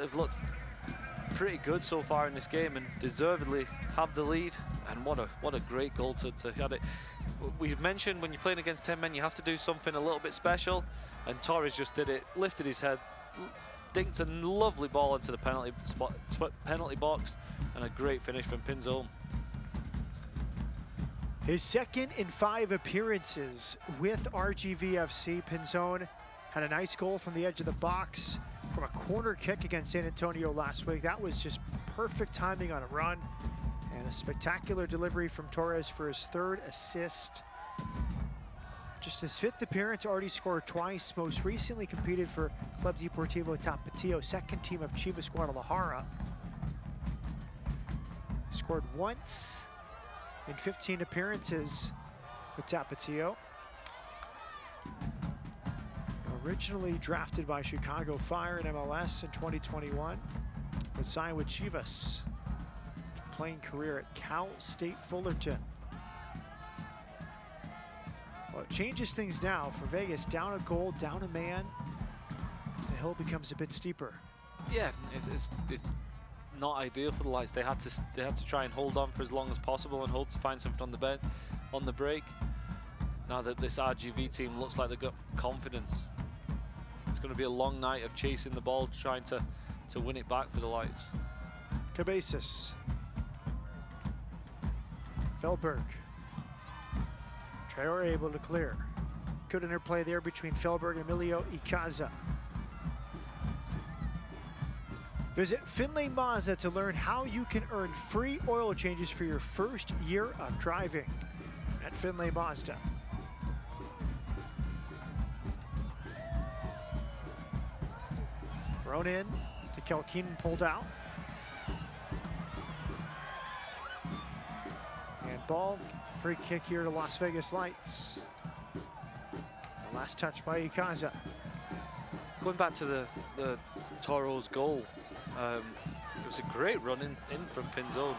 pretty good so far in this game and deservedly have the lead. And what a great goal to get it. We've mentioned when you're playing against 10 men, you have to do something a little bit special, and Torres just did it, lifted his head, dinked a lovely ball into the penalty box, and a great finish from Pinzone. His second in 5 appearances with RGVFC. Pinzone had a nice goal from the edge of the box from a corner kick against San Antonio last week. That was just perfect timing on a run, and a spectacular delivery from Torres for his 3rd assist. Just his 5th appearance, already scored twice. Most recently competed for Club Deportivo Tapatio, second team of Chivas Guadalajara. Scored once in 15 appearances with Tapatio. Originally drafted by Chicago Fire in MLS in 2021, but signed with Chivas. Playing career at Cal State Fullerton. Well, it changes things now for Vegas. Down a goal, down a man. The hill becomes a bit steeper. Yeah, it's not ideal for the Lights. They had to try and hold on for as long as possible and hope to find something on the break. Now that this RGV team looks like they've got confidence, it's going to be a long night of chasing the ball, trying to win it back for the Lights. Cabezas. Felberg. Traore able to clear. Good interplay there between Felberg and Emilio Icaza. Visit Finlay Mazda to learn how you can earn free oil changes for your first year of driving at Finlay Mazda. Thrown in to Kelkinen, pulled out. And ball, free kick here to Las Vegas Lights. The last touch by Icaza. Going back to the Toro's goal, it was a great run in from Pinzone.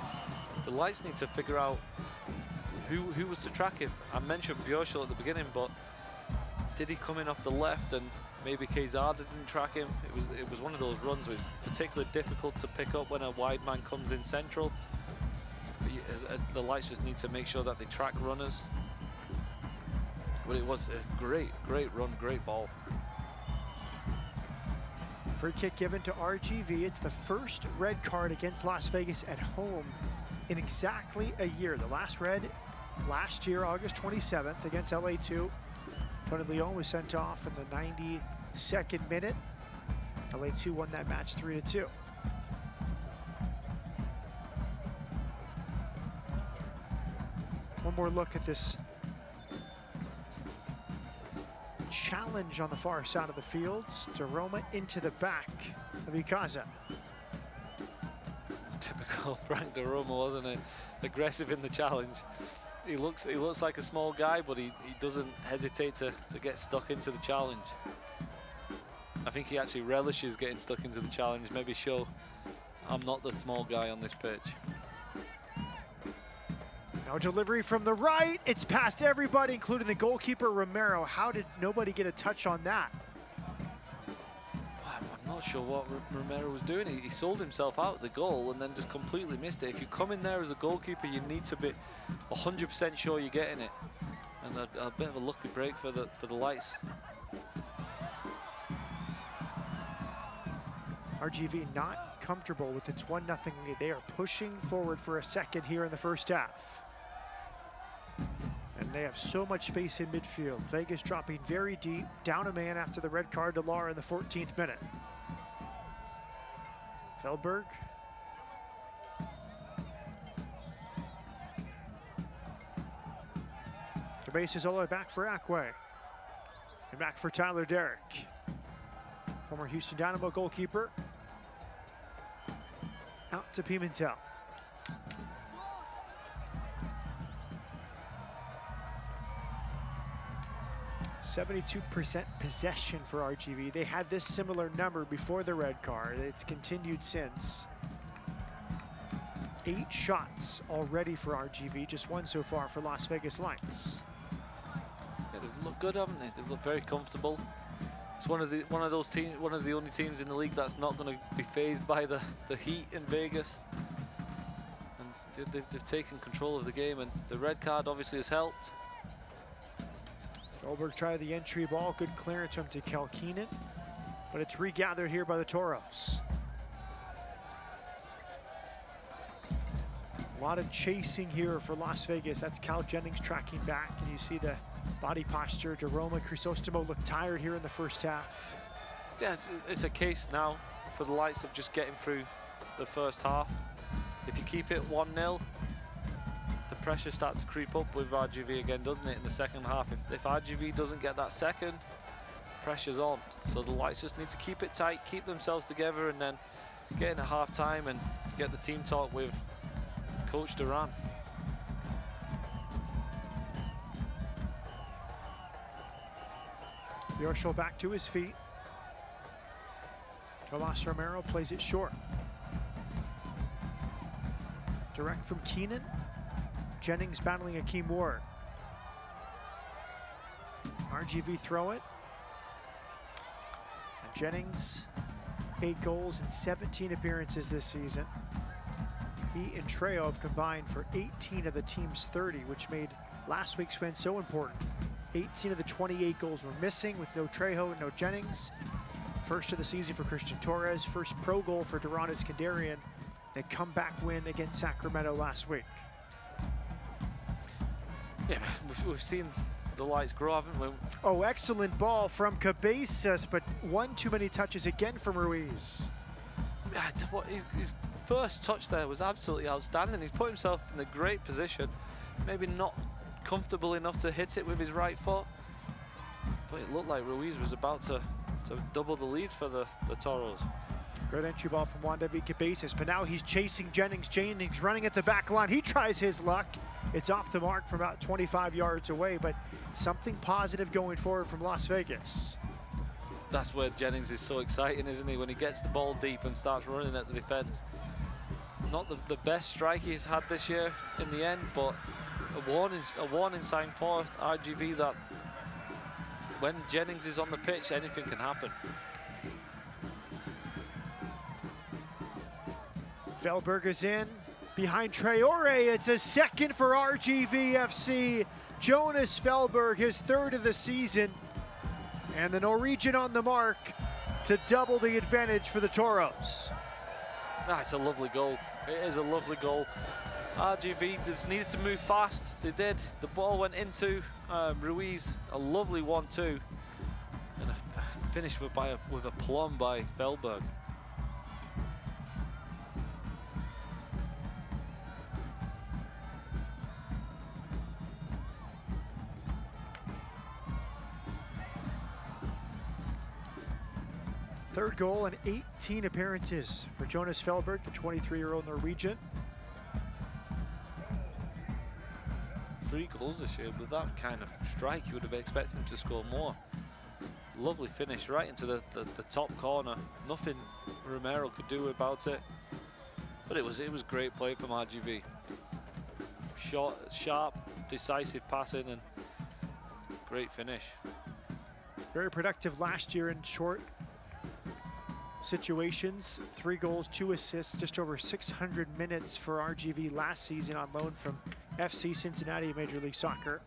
The Lights need to figure out who was to track him. I mentioned Bjorschel at the beginning, but did he come in off the left and maybe Quezada didn't track him? It was one of those runs where it's particularly difficult to pick up when a wide man comes in central. As the Lights just need to make sure that they track runners. But it was a great run, great ball. Free kick given to RGV. It's the first red card against Las Vegas at home in exactly a year. The last red last year, August 27th, against LA2. Tony Leon was sent off in the 92nd minute. LA2 won that match 3-2. One more look at this challenge on the far side of the field. Roma into the back of Icaza. Typical Frank de Roma, wasn't it? Aggressive in the challenge. He looks like a small guy, but he doesn't hesitate to get stuck into the challenge. I think he actually relishes getting stuck into the challenge. Maybe show I'm not the small guy on this pitch. Now delivery from the right. It's past everybody, including the goalkeeper, Romero. How did nobody get a touch on that? I'm not sure what Romero was doing. He sold himself out the goal and then just completely missed it. If you come in there as a goalkeeper, you need to be 100% sure you're getting it. And a bit of a lucky break for the Lights. RGV not comfortable with its 1-0 lead. They are pushing forward for a second here in the first half. And they have so much space in midfield. Vegas dropping very deep, down a man after the red card to Lara in the 14th minute. Felberg. The base is all the way back for Acquay. And back for Tyler Derrick. Former Houston Dynamo goalkeeper. Out to Pimentel. %72% possession for RGV. They had this similar number before the red card. It's continued since. 8 shots already for RGV, just 1 so far for Las Vegas Lights. Yeah, they've looked good, haven't they? They've looked very comfortable. It's one of those teams, one of the only teams in the league that's not going to be fazed by the heat in Vegas. And they've taken control of the game, and the red card obviously has helped. Felberg tried the entry ball, good clearance from to Kel Keenan, but it's regathered here by the Toros. A lot of chasing here for Las Vegas. That's Cal Jennings tracking back, and you see the body posture. Jerome Crisostomo looked tired here in the first half. Yeah, it's a case now for the Lights of just getting through the first half. If you keep it 1-0, the pressure starts to creep up with RGV again, doesn't it, in the second half? If RGV doesn't get that second, pressure's on. So the Lights just need to keep it tight, keep themselves together, and then get in at half-time and get the team talk with Coach Duran. Yoshio back to his feet. Tomas Romero plays it short. Direct from Keenan. Jennings battling Akeem Ward. RGV throw it. And Jennings, 8 goals in 17 appearances this season. He and Trejo have combined for 18 of the team's 30, which made last week's win so important. 18 of the 28 goals were missing with no Trejo and no Jennings. First of the season for Christian Torres, first pro goal for Duran Iskandarian, and a comeback win against Sacramento last week. Yeah, we've seen the Lights grow, haven't we? Oh, excellent ball from Cabezas, but one too many touches again from Ruiz. His first touch there was absolutely outstanding. He's put himself in a great position, maybe not comfortable enough to hit it with his right foot, but it looked like Ruiz was about to double the lead for the Toros. Good entry ball from Juan David Cabezas, but now he's chasing Jennings. Jennings running at the back line. He tries his luck. It's off the mark from about 25 yards away, but something positive going forward from Las Vegas. That's where Jennings is so exciting, isn't he? When he gets the ball deep and starts running at the defense. Not the best strike he's had this year in the end, but a warning sign for RGV that when Jennings is on the pitch, anything can happen. Felberg is in behind Traore. It's a second for RGV FC. Jonas Felberg, his 3rd of the season. And the Norwegian on the mark to double the advantage for the Toros. That's a lovely goal. It is a lovely goal. RGV just needed to move fast. They did. The ball went into Ruiz. A lovely 1-2. And a finish with a plum by Felberg. Third goal in 18 appearances for Jonas Felberg, the 23-year-old Norwegian. 3 goals this year. With that kind of strike, you would have expected him to score more. Lovely finish right into the top corner. Nothing Romero could do about it. But it was great play from RGV. Short, sharp, decisive passing, and great finish. Very productive last year in short situations. 3 goals, 2 assists, just over 600 minutes for RGV last season on loan from FC Cincinnati Major League Soccer.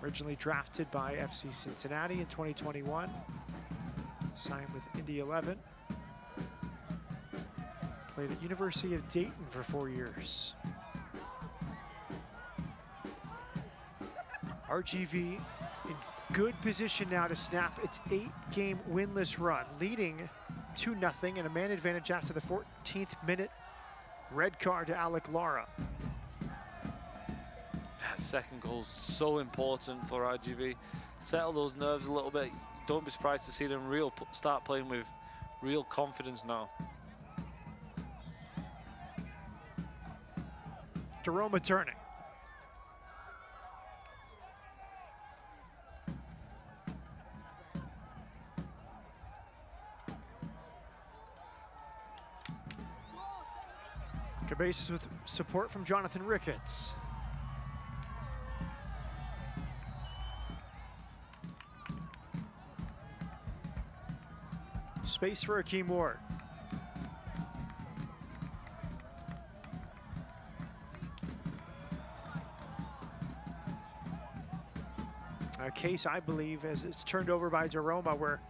Originally drafted by FC Cincinnati in 2021. Signed with Indy 11. Played at University of Dayton for 4 years. RGV in good position now to snap its 8-game winless run, leading 2-0 and a man advantage after the 14th minute. Red card to Alec Lara. That second goal is so important for RGV. Settle those nerves a little bit. Don't be surprised to see them start playing with real confidence now. Jerome turning. Cabezas with support from Jonathan Ricketts. Space for Akeem Ward. A case, I believe, as it's turned over by Daroma, where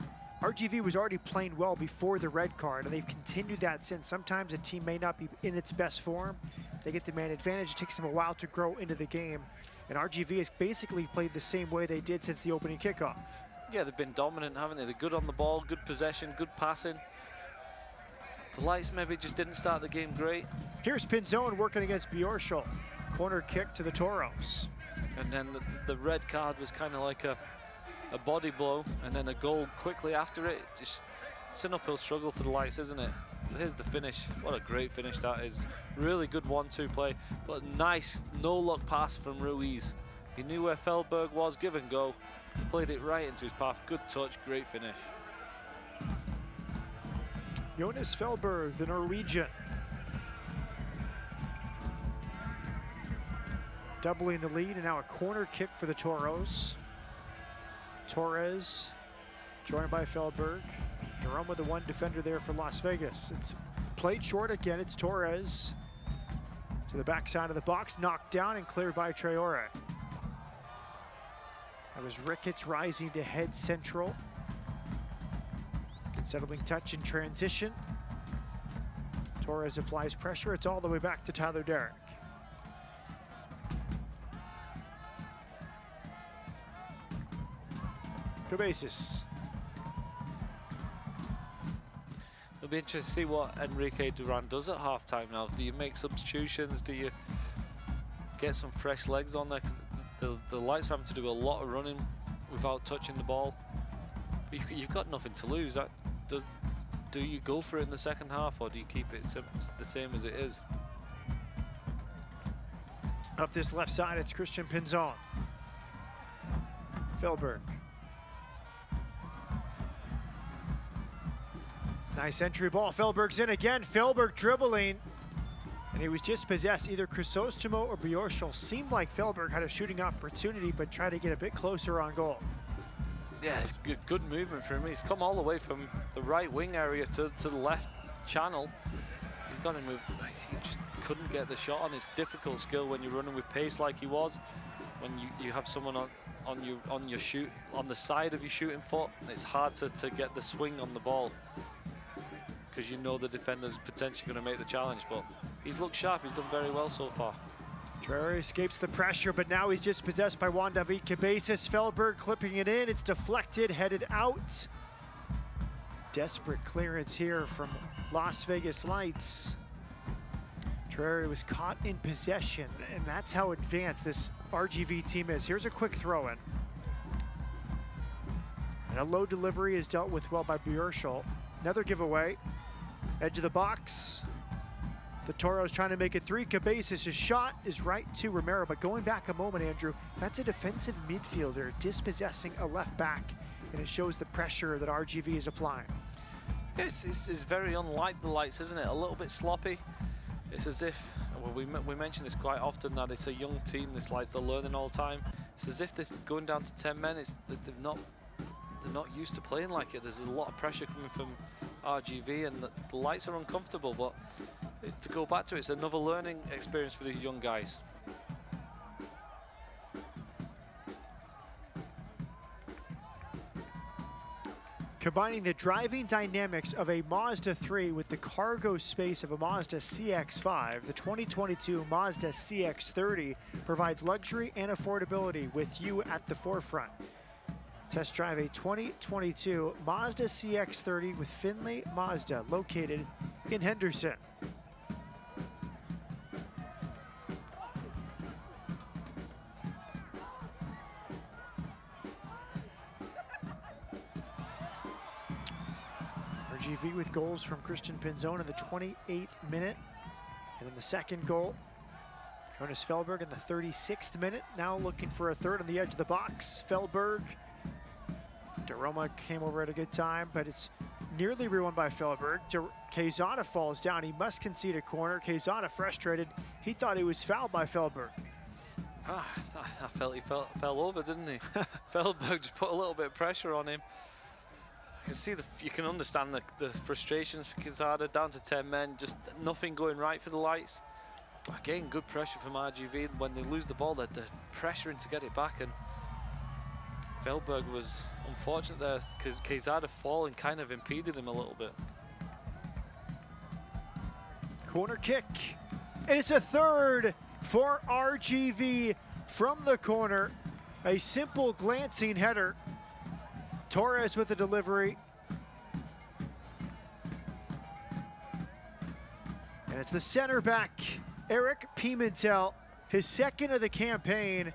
RGV was already playing well before the red card, and they've continued that since. Sometimes a team may not be in its best form. They get the man advantage. It takes them a while to grow into the game. And RGV has basically played the same way they did since the opening kickoff. Yeah, they've been dominant, haven't they? They're good on the ball, good possession, good passing. The Lights maybe just didn't start the game great. Here's Pinzon working against Bjorschel. Corner kick to the Toros. And then the red card was kind of like a body blow, and then a goal quickly after it. Just, it's an uphill struggle for the Lights, isn't it? But here's the finish. What a great finish that is. Really good 1-2 play, but nice no-look pass from Ruiz. He knew where Feldberg was, give and go. Played it right into his path. Good touch, great finish. Jonas Feldberg, the Norwegian. Doubling the lead, and now a corner kick for the Toros. Torres joined by Feldberg. Jerome with the one defender there for Las Vegas. It's played short again. It's Torres to the backside of the box, knocked down and cleared by Traore. That was Ricketts rising to head central. Good settling touch in transition. Torres applies pressure. It's all the way back to Tyler Derrick. Cabezas. It'll be interesting to see what Enrique Duran does at halftime now. Do you make substitutions? Do you get some fresh legs on there? 'Cause the Lights are having to do a lot of running without touching the ball. But you've got nothing to lose. Do you go for it in the second half, or do you keep it the same as it is? Up this left side, it's Christian Pinzon. Feldberg. Nice entry ball. Feldberg's in again. Feldberg dribbling. And he was dispossessed. Either Chrysostomo or Bjorschel. Seemed like Feldberg had a shooting opportunity, but tried to get a bit closer on goal. Yeah, good movement for him. He's come all the way from the right wing area to the left channel. He's got to move. He just couldn't get the shot on. It's difficult skill when you're running with pace like he was. When you have someone on your shoot, on the side of your shooting foot, it's hard to get the swing on the ball, because you know the defender's potentially going to make the challenge. But he's looked sharp. He's done very well so far. Traore escapes the pressure, but now he's just possessed by Juan David Cabezas. Feldberg clipping it in. It's deflected, headed out. Desperate clearance here from Las Vegas Lights. Traore was caught in possession, and that's how advanced this RGV team is. Here's a quick throw-in. And a low delivery is dealt with well by Bjorschel. Another giveaway. Edge of the box. The Toros trying to make it 3. Cabezas' shot is right to Romero, but going back a moment, Andrew, that's a defensive midfielder dispossessing a left back, and it shows the pressure that RGV is applying. It's very unlike the Lights, isn't it? A little bit sloppy. It's as if, well, we mention this quite often, that it's a young team, this Lights, they're learning all the time. It's as if this going down to 10 men, they're not used to playing like it. There's a lot of pressure coming from RGV, and the Lights are uncomfortable, but to go back to it, it's another learning experience for these young guys. Combining the driving dynamics of a Mazda 3 with the cargo space of a Mazda CX-5, the 2022 Mazda CX-30 provides luxury and affordability with you at the forefront. Test drive a 2022 Mazda CX-30 with Finlay Mazda, located in Henderson. RGV with goals from Christian Pinzon in the 28th minute. And then the second goal, Jonas Feldberg in the 36th minute. Now looking for a third on the edge of the box. Feldberg DeRoma came over at a good time, but it's nearly ruined by Felberg. Quezada falls down. He must concede a corner. Quezada frustrated. He thought he was fouled by Felberg. I felt he fell over, didn't he? Feldberg just put a little bit of pressure on him. I can see you can understand the frustrations for Quezada, down to 10 men, just nothing going right for the Lights. But again, good pressure from RGV. When they lose the ball, they're pressuring to get it back, and Feldberg was unfortunate there because Quezada falling kind of impeded him a little bit. Corner kick, and it's a third for RGV from the corner. A simple glancing header. Torres with the delivery. And it's the center back, Eric Pimentel, his second of the campaign.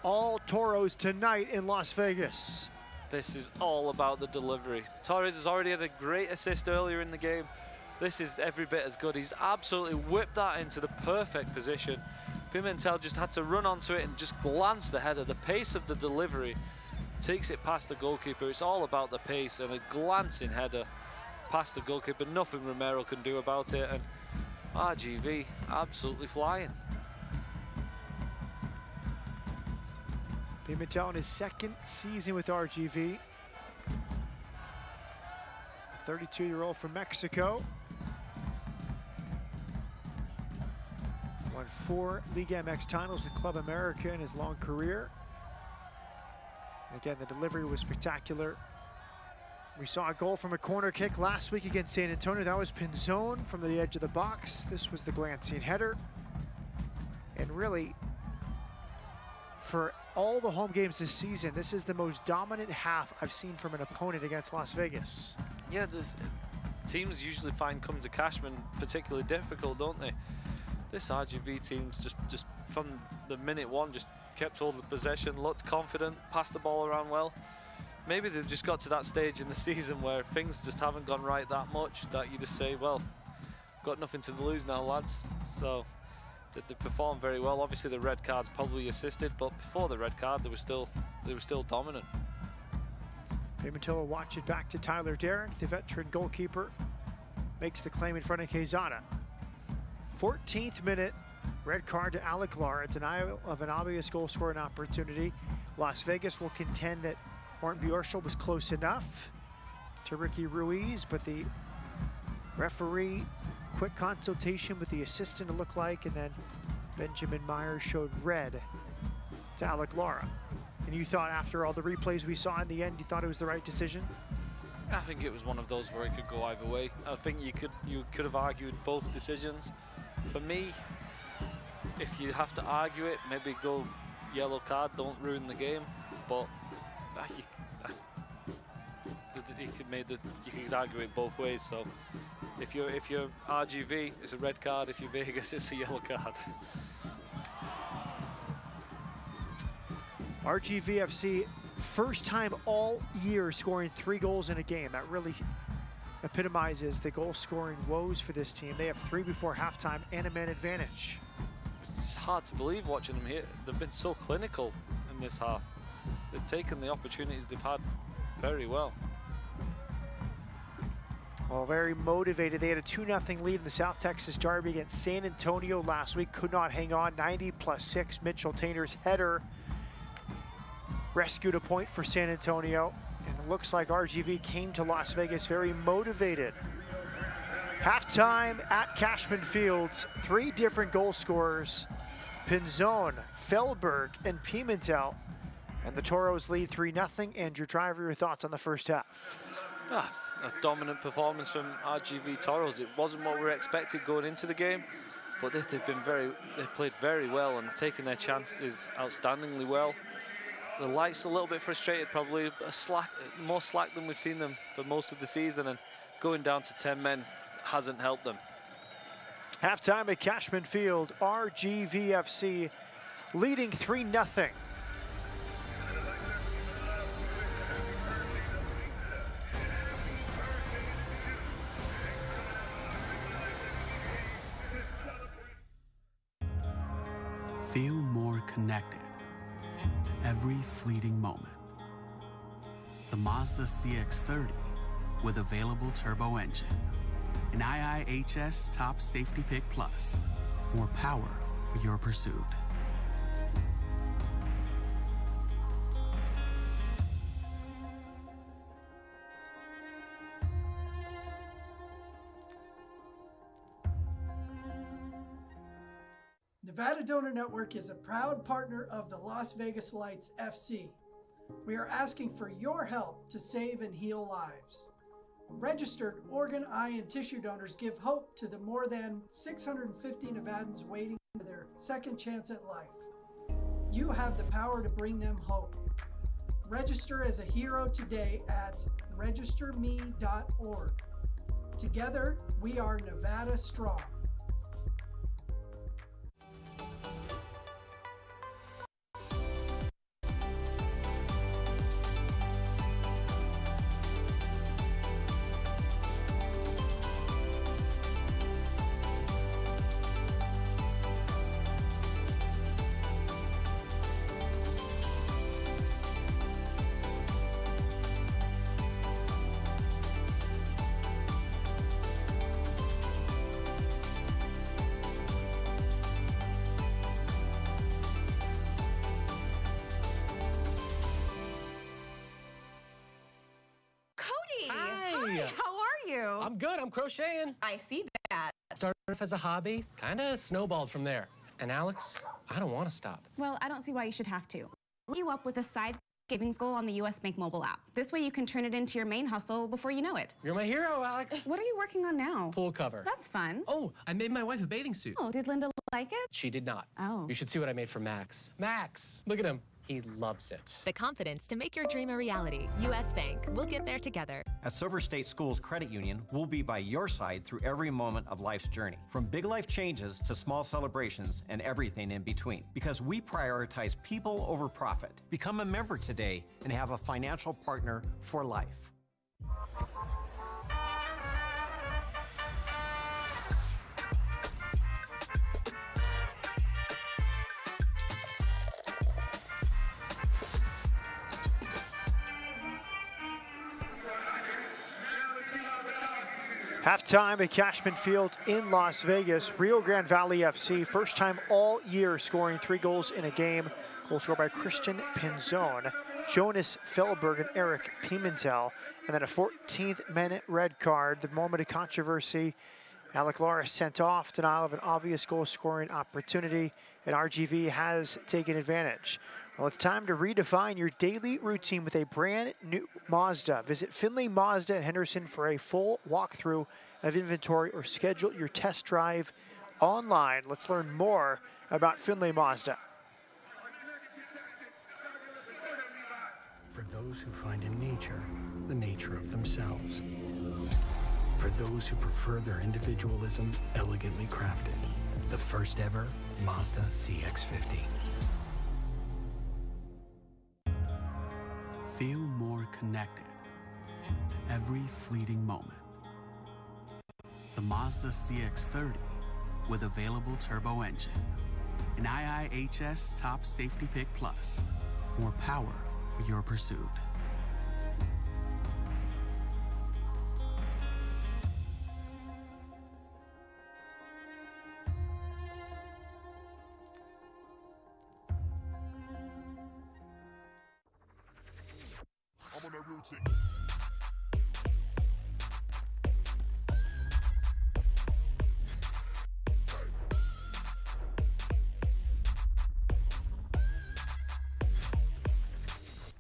All Toros tonight in Las Vegas. This is all about the delivery. Torres has already had a great assist earlier in the game. This is every bit as good. He's absolutely whipped that into the perfect position. Pimentel just had to run onto it and just glance the header. The pace of the delivery takes it past the goalkeeper. It's all about the pace, and a glancing header past the goalkeeper. Nothing Romero can do about it, and RGV absolutely flying. Pimentel in his second season with RGV. A 32-year-old from Mexico. Won 4 Liga MX titles with Club America in his long career. And again, the delivery was spectacular. We saw a goal from a corner kick last week against San Antonio. That was Pinzon from the edge of the box. This was the glancing header. And really, for all the home games this season, this is the most dominant half I've seen from an opponent against Las Vegas. Yeah, teams usually find come to Cashman particularly difficult, don't they? This RGV team's just from the minute one just kept hold of the possession, looked confident, passed the ball around well. Maybe they've just got to that stage in the season where things just haven't gone right that much, that you just say, well, got nothing to lose now, lads. So they performed very well. Obviously the red card's probably assisted, but before the red card they were still dominant. Pimentel will watch it back to Tyler Derrick, the veteran goalkeeper, makes the claim in front of Quezada. 14th minute, red card to Alec Lara, denial of an obvious goal scoring opportunity. Las Vegas will contend that Morten Bjorshol was close enough to Ricky Ruiz, but the referee, quick consultation with the assistant, it looked like, and then Benjamin Myers showed red to Alec Lara. And you thought after all the replays we saw in the end, you thought it was the right decision? I think it was one of those where it could go either way. I think you could have argued both decisions. For me, if you have to argue it, maybe go yellow card, don't ruin the game. But you could argue it both ways. So if you're RGV, it's a red card. If you're Vegas, it's a yellow card. RGVFC, first time all year scoring 3 goals in a game. That really epitomizes the goal scoring woes for this team. They have 3 before halftime and a man advantage. It's hard to believe watching them here. They've been so clinical in this half. They've taken the opportunities they've had very well. Well, very motivated. They had a 2-0 lead in the South Texas Derby against San Antonio last week. Could not hang on. 90+6, Mitchell Tainer's header rescued a point for San Antonio. And it looks like RGV came to Las Vegas very motivated. Halftime at Cashman Fields, 3 different goal scorers, Pinzon, Felberg, and Pimentel. And the Toros lead 3-0. Andrew Driver, your thoughts on the first half? A dominant performance from RGV Toros. It wasn't what we were expecting going into the game, but they've played very well and taken their chances outstandingly well. The Lights a little bit frustrated, probably more slack than we've seen them for most of the season, and going down to 10 men hasn't helped them. Halftime at Cashman Field, RGVFC leading 3-0. Feel more connected to every fleeting moment. the Mazda CX-30 with available turbo engine. An IIHS Top Safety Pick Plus. More power for your pursuit. Nevada Donor Network is a proud partner of the Las Vegas Lights FC. We are asking for your help to save and heal lives. Registered organ, eye, and tissue donors give hope to the more than 650 Nevadans waiting for their second chance at life. You have the power to bring them hope. Register as a hero today at registerme.org. Together, we are Nevada Strong. I'm good. I'm crocheting. I see that. Started off as a hobby, kind of snowballed from there. And Alex, I don't want to stop. Well, I don't see why you should have to. Link you up with a side savings goal on the US Bank mobile app. This way you can turn it into your main hustle before you know it. You're my hero, Alex. What are you working on now? Pool cover. That's fun. Oh, I made my wife a bathing suit. Oh, did Linda like it? She did not. Oh. You should see what I made for Max. Max, look at him. He loves it. The confidence to make your dream a reality. US Bank. We'll get there together. At Silver State Schools Credit Union, we'll be by your side through every moment of life's journey, from big life changes to small celebrations and everything in between. Because we prioritize people over profit. Become a member today and have a financial partner for life. Halftime at Cashman Field in Las Vegas. Rio Grande Valley FC, first time all year scoring 3 goals in a game. Goal scored by Christian Pinzon, Jonas Fellberg, and Eric Pimentel. And then a 14th-minute red card, the moment of controversy. Alec Lara sent off, denial of an obvious goal-scoring opportunity, and RGV has taken advantage. Well, it's time to redefine your daily routine with a brand new Mazda. Visit Finley Mazda in Henderson for a full walkthrough of inventory or schedule your test drive online. Let's learn more about Finley Mazda. For those who find in nature the nature of themselves. For those who prefer their individualism elegantly crafted. The first ever Mazda CX-50. Feel more connected to every fleeting moment. The Mazda CX-30 with available turbo engine. An IIHS Top Safety Pick Plus. More power for your pursuit. I'm on that routine.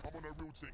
I'm on that routine.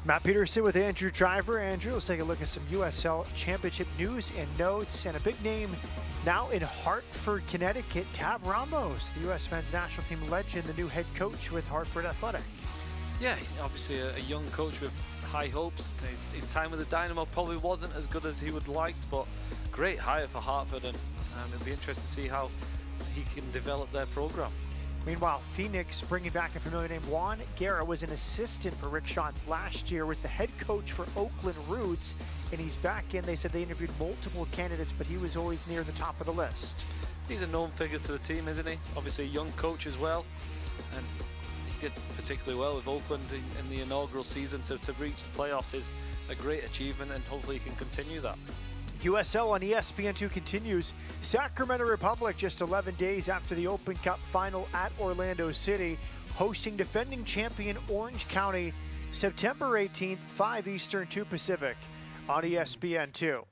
Matt Peterson with Andrew Driver. Andrew, let's take a look at some USL Championship news and notes. And a big name now in Hartford, Connecticut, Tab Ramos, the U.S. men's national team legend, the new head coach with Hartford Athletic. Yeah, obviously a young coach with high hopes. His time with the Dynamo probably wasn't as good as he would liked, but great hire for Hartford, and it'll be interesting to see how he can develop their program. Meanwhile, Phoenix bringing back a familiar name. Juan Guerra was an assistant for Rick Schatz last year, was the head coach for Oakland Roots, and he's back in. They said they interviewed multiple candidates, but he was always near the top of the list. He's a known figure to the team, isn't he? Obviously a young coach as well, and he did particularly well with Oakland in the inaugural season. To reach the playoffs is a great achievement, and hopefully he can continue that. USL on ESPN2 continues. Sacramento Republic just 11 days after the Open Cup final at Orlando City, hosting defending champion Orange County, September 18th, 5 Eastern, 2 Pacific on ESPN2.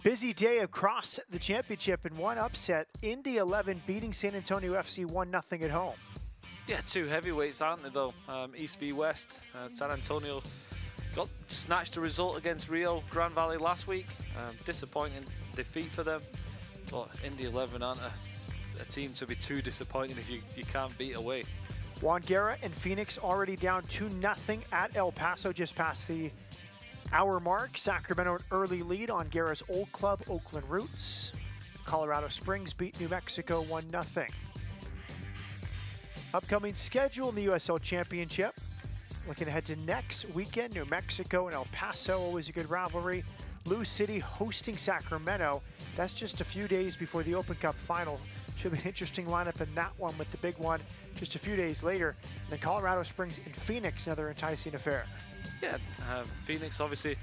Busy day across the championship in one upset. Indy 11 beating San Antonio FC 1-0 at home. Yeah, two heavyweights, aren't they, though? East v West. San Antonio got snatched a result against Rio Grande Valley last week. Disappointing defeat for them. But Indy 11 aren't a team to be too disappointed if you can't beat away. Juan Guerra and Phoenix already down 2-0 at El Paso just past the hour mark. Sacramento an early lead on Guerra's old club, Oakland Roots. Colorado Springs beat New Mexico 1-0. Upcoming schedule in the USL Championship. Looking ahead to next weekend, New Mexico and El Paso, always a good rivalry. Lou City hosting Sacramento. That's just a few days before the Open Cup final. Should be an interesting lineup in that one, with the big one just a few days later. And then Colorado Springs and Phoenix, another enticing affair. Yeah, Phoenix obviously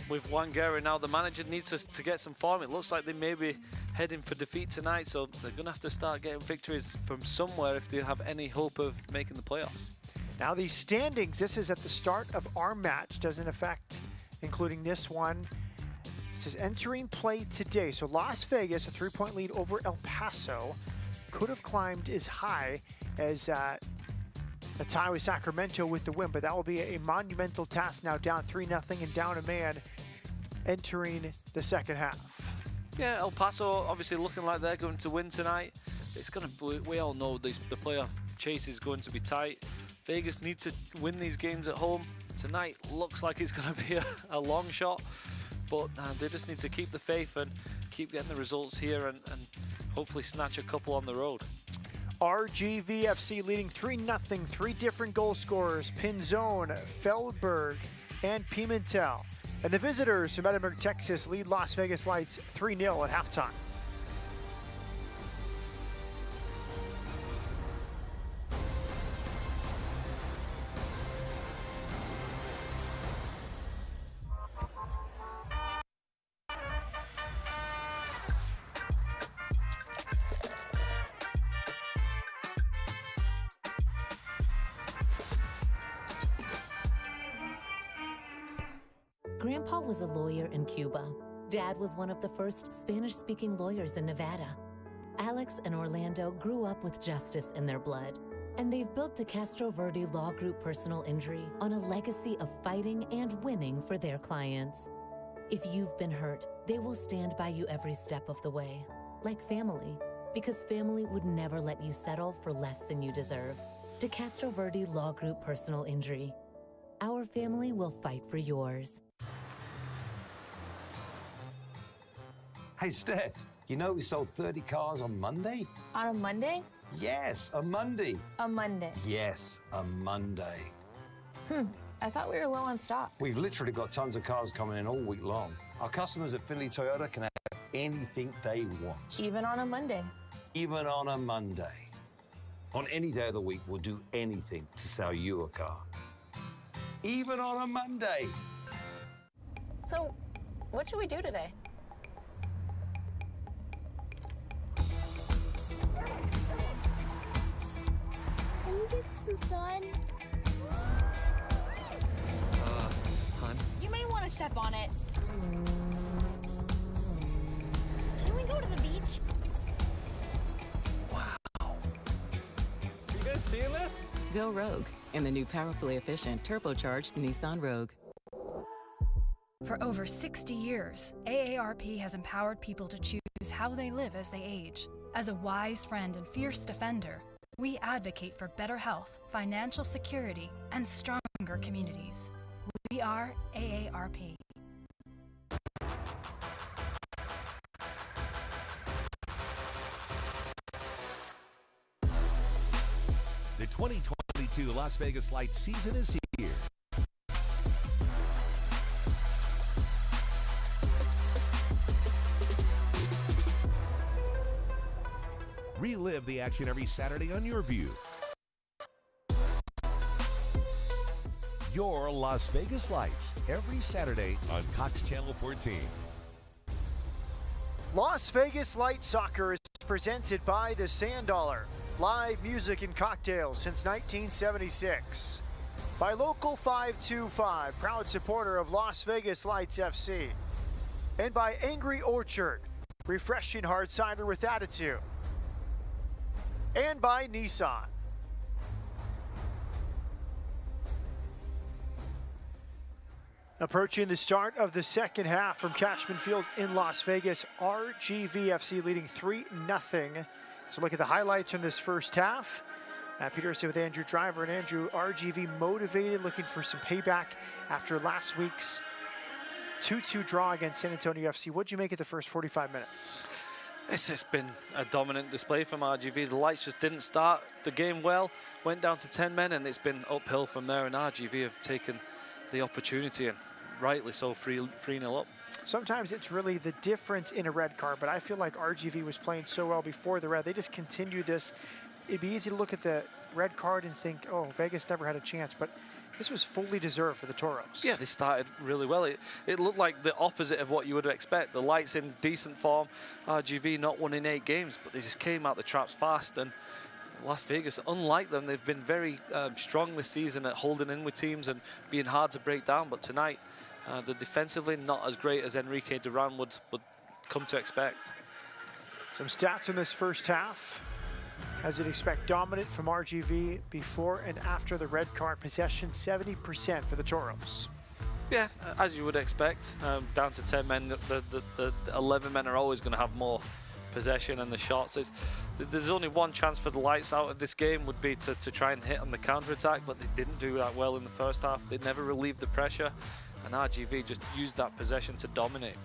with Juan Guerra now, the manager needs us to get some form. It looks like they may be heading for defeat tonight, so they're going to have to start getting victories from somewhere if they have any hope of making the playoffs. Now these standings, this is at the start of our match, doesn't affect, including this one. This is entering play today. So Las Vegas, a 3-point lead over El Paso, could have climbed as high as a tie with Sacramento with the win, but that will be a monumental task now, down 3-0 and down a man entering the second half. Yeah, El Paso obviously looking like they're going to win tonight. It's going to, we all know the playoff chase is going to be tight. Vegas needs to win these games at home. Tonight looks like it's going to be a long shot, but they just need to keep the faith and keep getting the results here and hopefully snatch a couple on the road. RGVFC leading 3-0, 3 different goal scorers, Pinzone, Feldberg, and Pimentel. And the visitors from Edinburgh, Texas lead Las Vegas Lights 3-0 at halftime. Grandpa was a lawyer in Cuba. Dad was one of the first Spanish-speaking lawyers in Nevada. Alex and Orlando grew up with justice in their blood, and they've built De Castro Verde Law Group Personal Injury on a legacy of fighting and winning for their clients. If you've been hurt, they will stand by you every step of the way, like family, because family would never let you settle for less than you deserve. De Castro Verde Law Group Personal Injury. Our family will fight for yours. Hey, Steph, you know we sold 30 cars on Monday? On a Monday? Yes, a Monday. A Monday. Yes, a Monday. I thought we were low on stock. We've literally got tons of cars coming in all week long. Our customers at Finley Toyota can have anything they want. Even on a Monday. Even on a Monday. On any day of the week, we'll do anything to sell you a car. Even on a Monday. So, what should we do today? Can we get to the sun? Hun? You may want to step on it. Can we go to the beach? Wow. You guys seeing this? Go rogue in the new powerfully efficient turbocharged Nissan Rogue. For over 60 years, AARP has empowered people to choose how they live as they age. As a wise friend and fierce defender, we advocate for better health, financial security, and stronger communities. We are AARP. The 2022 Las Vegas Lights season is here. Relive the action every Saturday on your view. Your Las Vegas Lights every Saturday on Cox Channel 14. Las Vegas Light Soccer is presented by the Sand Dollar. Live music and cocktails since 1976. By Local 525, proud supporter of Las Vegas Lights FC. And by Angry Orchard, refreshing hard cider with attitude. And by Nissan. Approaching the start of the second half from Cashman Field in Las Vegas, RGVFC leading 3-0. So look at the highlights from this first half. Peter with Andrew Driver, and Andrew, RGV motivated, looking for some payback after last week's 2-2 draw against San Antonio FC. What'd you make of the first 45 minutes? It's just been a dominant display from RGV. The Lights just didn't start the game well, went down to 10 men, and it's been uphill from there, and RGV have taken the opportunity, and rightly so, 3-0 up. Sometimes it's really the difference in a red card, but I feel like RGV was playing so well before the red. They just continued this. It'd be easy to look at the red card and think, oh, Vegas never had a chance, but this was fully deserved for the Toros. Yeah, they started really well. It looked like the opposite of what you would expect. The Lights in decent form, RGV not won in 8 games, but they just came out the traps fast. And Las Vegas, unlike them, they've been very strong this season at holding in with teams and being hard to break down. But tonight, they're defensively not as great as Enrique Duran would come to expect. Some stats in this first half. As you'd expect, dominant from RGV before and after the red card. Possession 70% for the Toros. Yeah, as you would expect. Down to 10 men, the 11 men are always going to have more possession, and the shots. There's only one chance for the Lights out of this game would be to try and hit on the counter-attack, but they didn't do that well in the first half. They never relieved the pressure, and RGV just used that possession to dominate.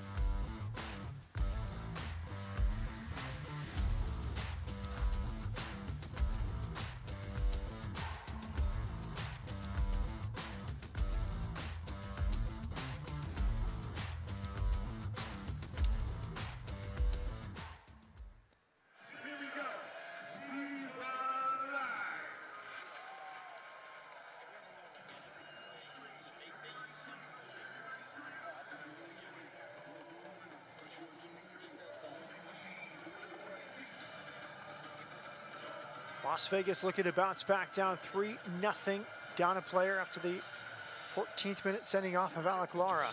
Las Vegas looking to bounce back, down 3-0, down a player after the 14th minute sending off of Alec Lara.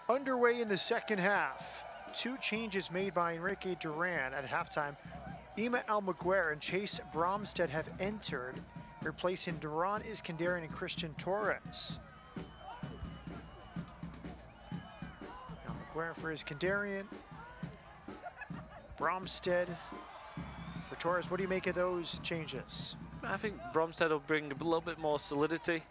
Underway in the second half. 2 changes made by Enrique Duran at halftime. Ima Almaguer and Chase Bromstead have entered, replacing Duran, Iskandarian, and Christian Torres. Almaguer for Iskandarian, Bromstead for Torres. What do you make of those changes? I think Bromstead will bring a little bit more solidity.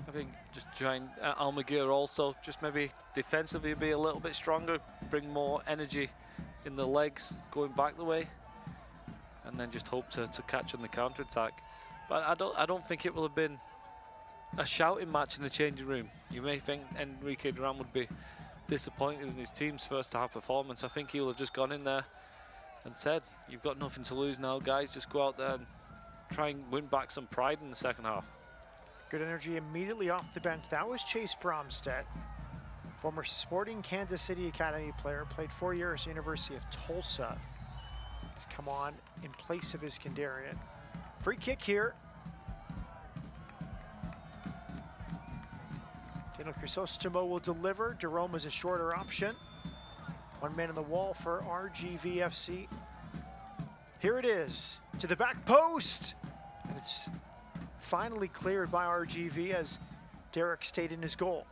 I think just join Almaguer also, just maybe defensively be a little bit stronger, bring more energy in the legs going back the way, and then just hope to catch on the counter-attack. But I don't think it will have been a shouting match in the changing room. You may think Enrique Duran would be disappointed in his team's first half performance. I think he will have just gone in there and said, you've got nothing to lose now, guys, just go out there and try and win back some pride in the second half. Good energy immediately off the bench. That was Chase Bromstead, former Sporting Kansas City Academy player, played 4 years at the University of Tulsa. He's come on in place of Iskandarian. Free kick here. Daniel Crisostomo will deliver. Jerome is a shorter option. One man on the wall for RGVFC. Here it is, to the back post. And it's finally cleared by RGV as Derek stayed in his goal.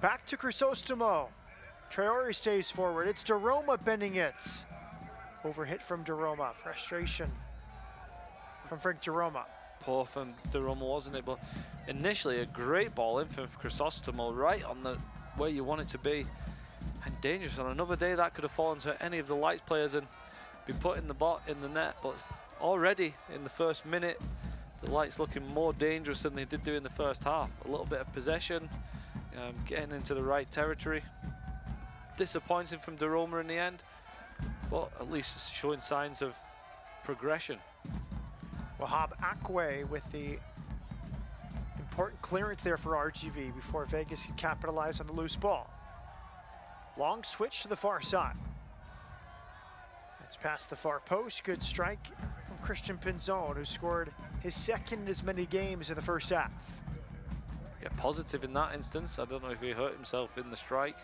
Back to Crisostomo. Traore stays forward. It's Daroma bending it. Overhit from Daroma. Frustration from Frank Daroma. Poor from Daroma, wasn't it? But initially a great ball in from Crisostomo, right on the where you want it to be. And dangerous. On another day that could have fallen to any of the Lights players and be put in the net. But already in the first minute, the Lights looking more dangerous than they did do in the first half. A little bit of possession, getting into the right territory. Disappointing from Daroma in the end, but at least showing signs of progression. Wahab Akwe with the important clearance there for RGV before Vegas could capitalize on the loose ball. Long switch to the far side. It's past the far post. Good strike from Christian Pinzon, who scored his second in as many games in the first half. Yeah, positive in that instance. I don't know if he hurt himself in the strike.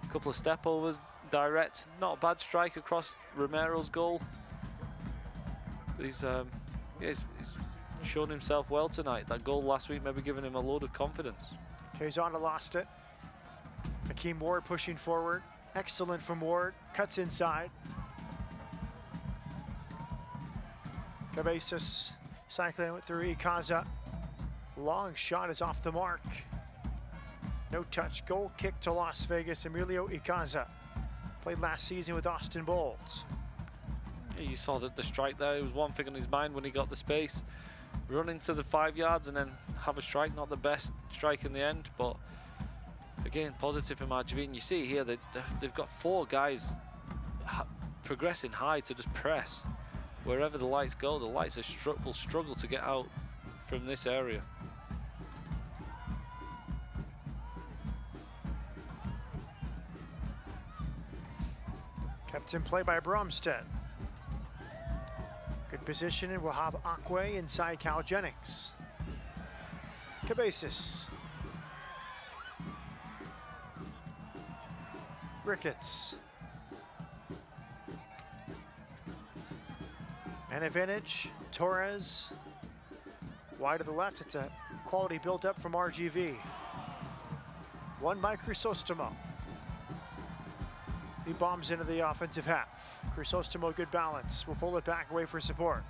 A couple of step overs, direct, not a bad strike across Romero's goal. But he's shown himself well tonight. That goal last week maybe giving him a load of confidence. Quezada lost it. Hakeem Ward pushing forward. Excellent from Ward. Cuts inside. Cabezas cycling it through Ikaza. Long shot is off the mark. No touch. Goal kick to Las Vegas. Emilio Ikaza. Played last season with Austin Bolds. Yeah, you saw that the strike there. It was one thing on his mind when he got the space. Running to the 5 yards and then have a strike. Not the best strike in the end, but again, positive from RGV. And you see here that they've got 4 guys progressing high to just press. Wherever the Lights go, the Lights will struggle to get out from this area. Kept in play by Bromstead. Good position in Wahab Akwe inside Cal Jennings. Cabezas. Ricketts. Man advantage. Torres. Wide to the left. It's a quality built up from RGV. Won by Crisostomo. He bombs into the offensive half. Crisostomo, good balance. Will pull it back away for support.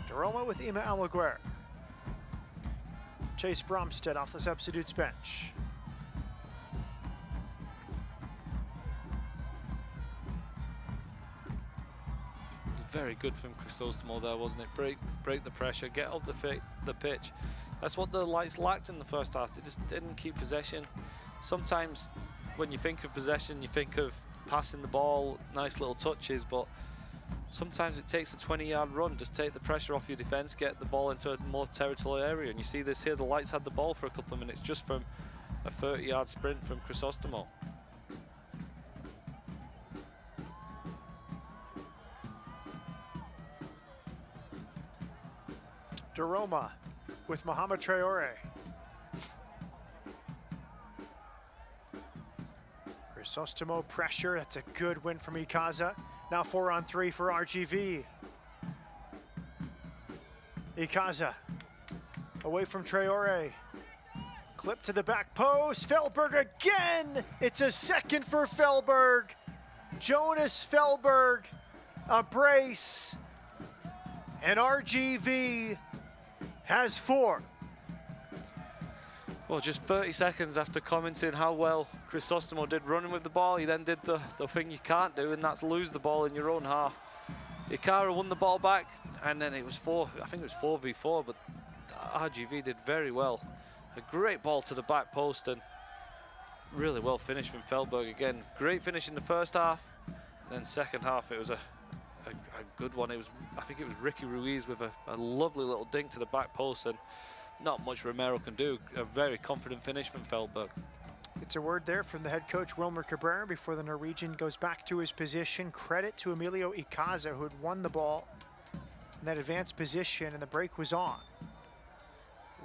Daroma with Ima Alaguer. Chase Bromstead off the substitutes bench. Very good from Crisostomo there, wasn't it? Break the pressure, get up the pitch. That's what the Lights lacked in the first half. They just didn't keep possession. Sometimes when you think of possession, you think of passing the ball, nice little touches, but sometimes it takes a 20-yard run. Just take the pressure off your defense, get the ball into a more territorial area. And you see this here, the Lights had the ball for a couple of minutes just from a 30-yard sprint from Crisostomo. Daroma with Mohamed Traore. Crisostomo pressure. That's a good win from Ikaza. Now 4-on-3 for RGV. Ikaza away from Traore. Clip to the back post. Felberg again. It's a second for Felberg. Jonas Felberg, a brace. And RGV has 4. Well, just 30 seconds after commenting how well Crisostomo did running with the ball, he then did the thing you can't do, and that's lose the ball in your own half. Ikara won the ball back, and then it was I think it was 4v4, but RGV did very well. A great ball to the back post, and really well finished from Felberg again. Great finish in the first half, and then second half it was a good one. I think it was Ricky Ruiz with a lovely little dink to the back post, and not much Romero can do. A very confident finish from Felberg. It's a word there from the head coach, Wilmer Cabrera, before the Norwegian goes back to his position. Credit to Emilio Icaza, who had won the ball in that advanced position, and the break was on.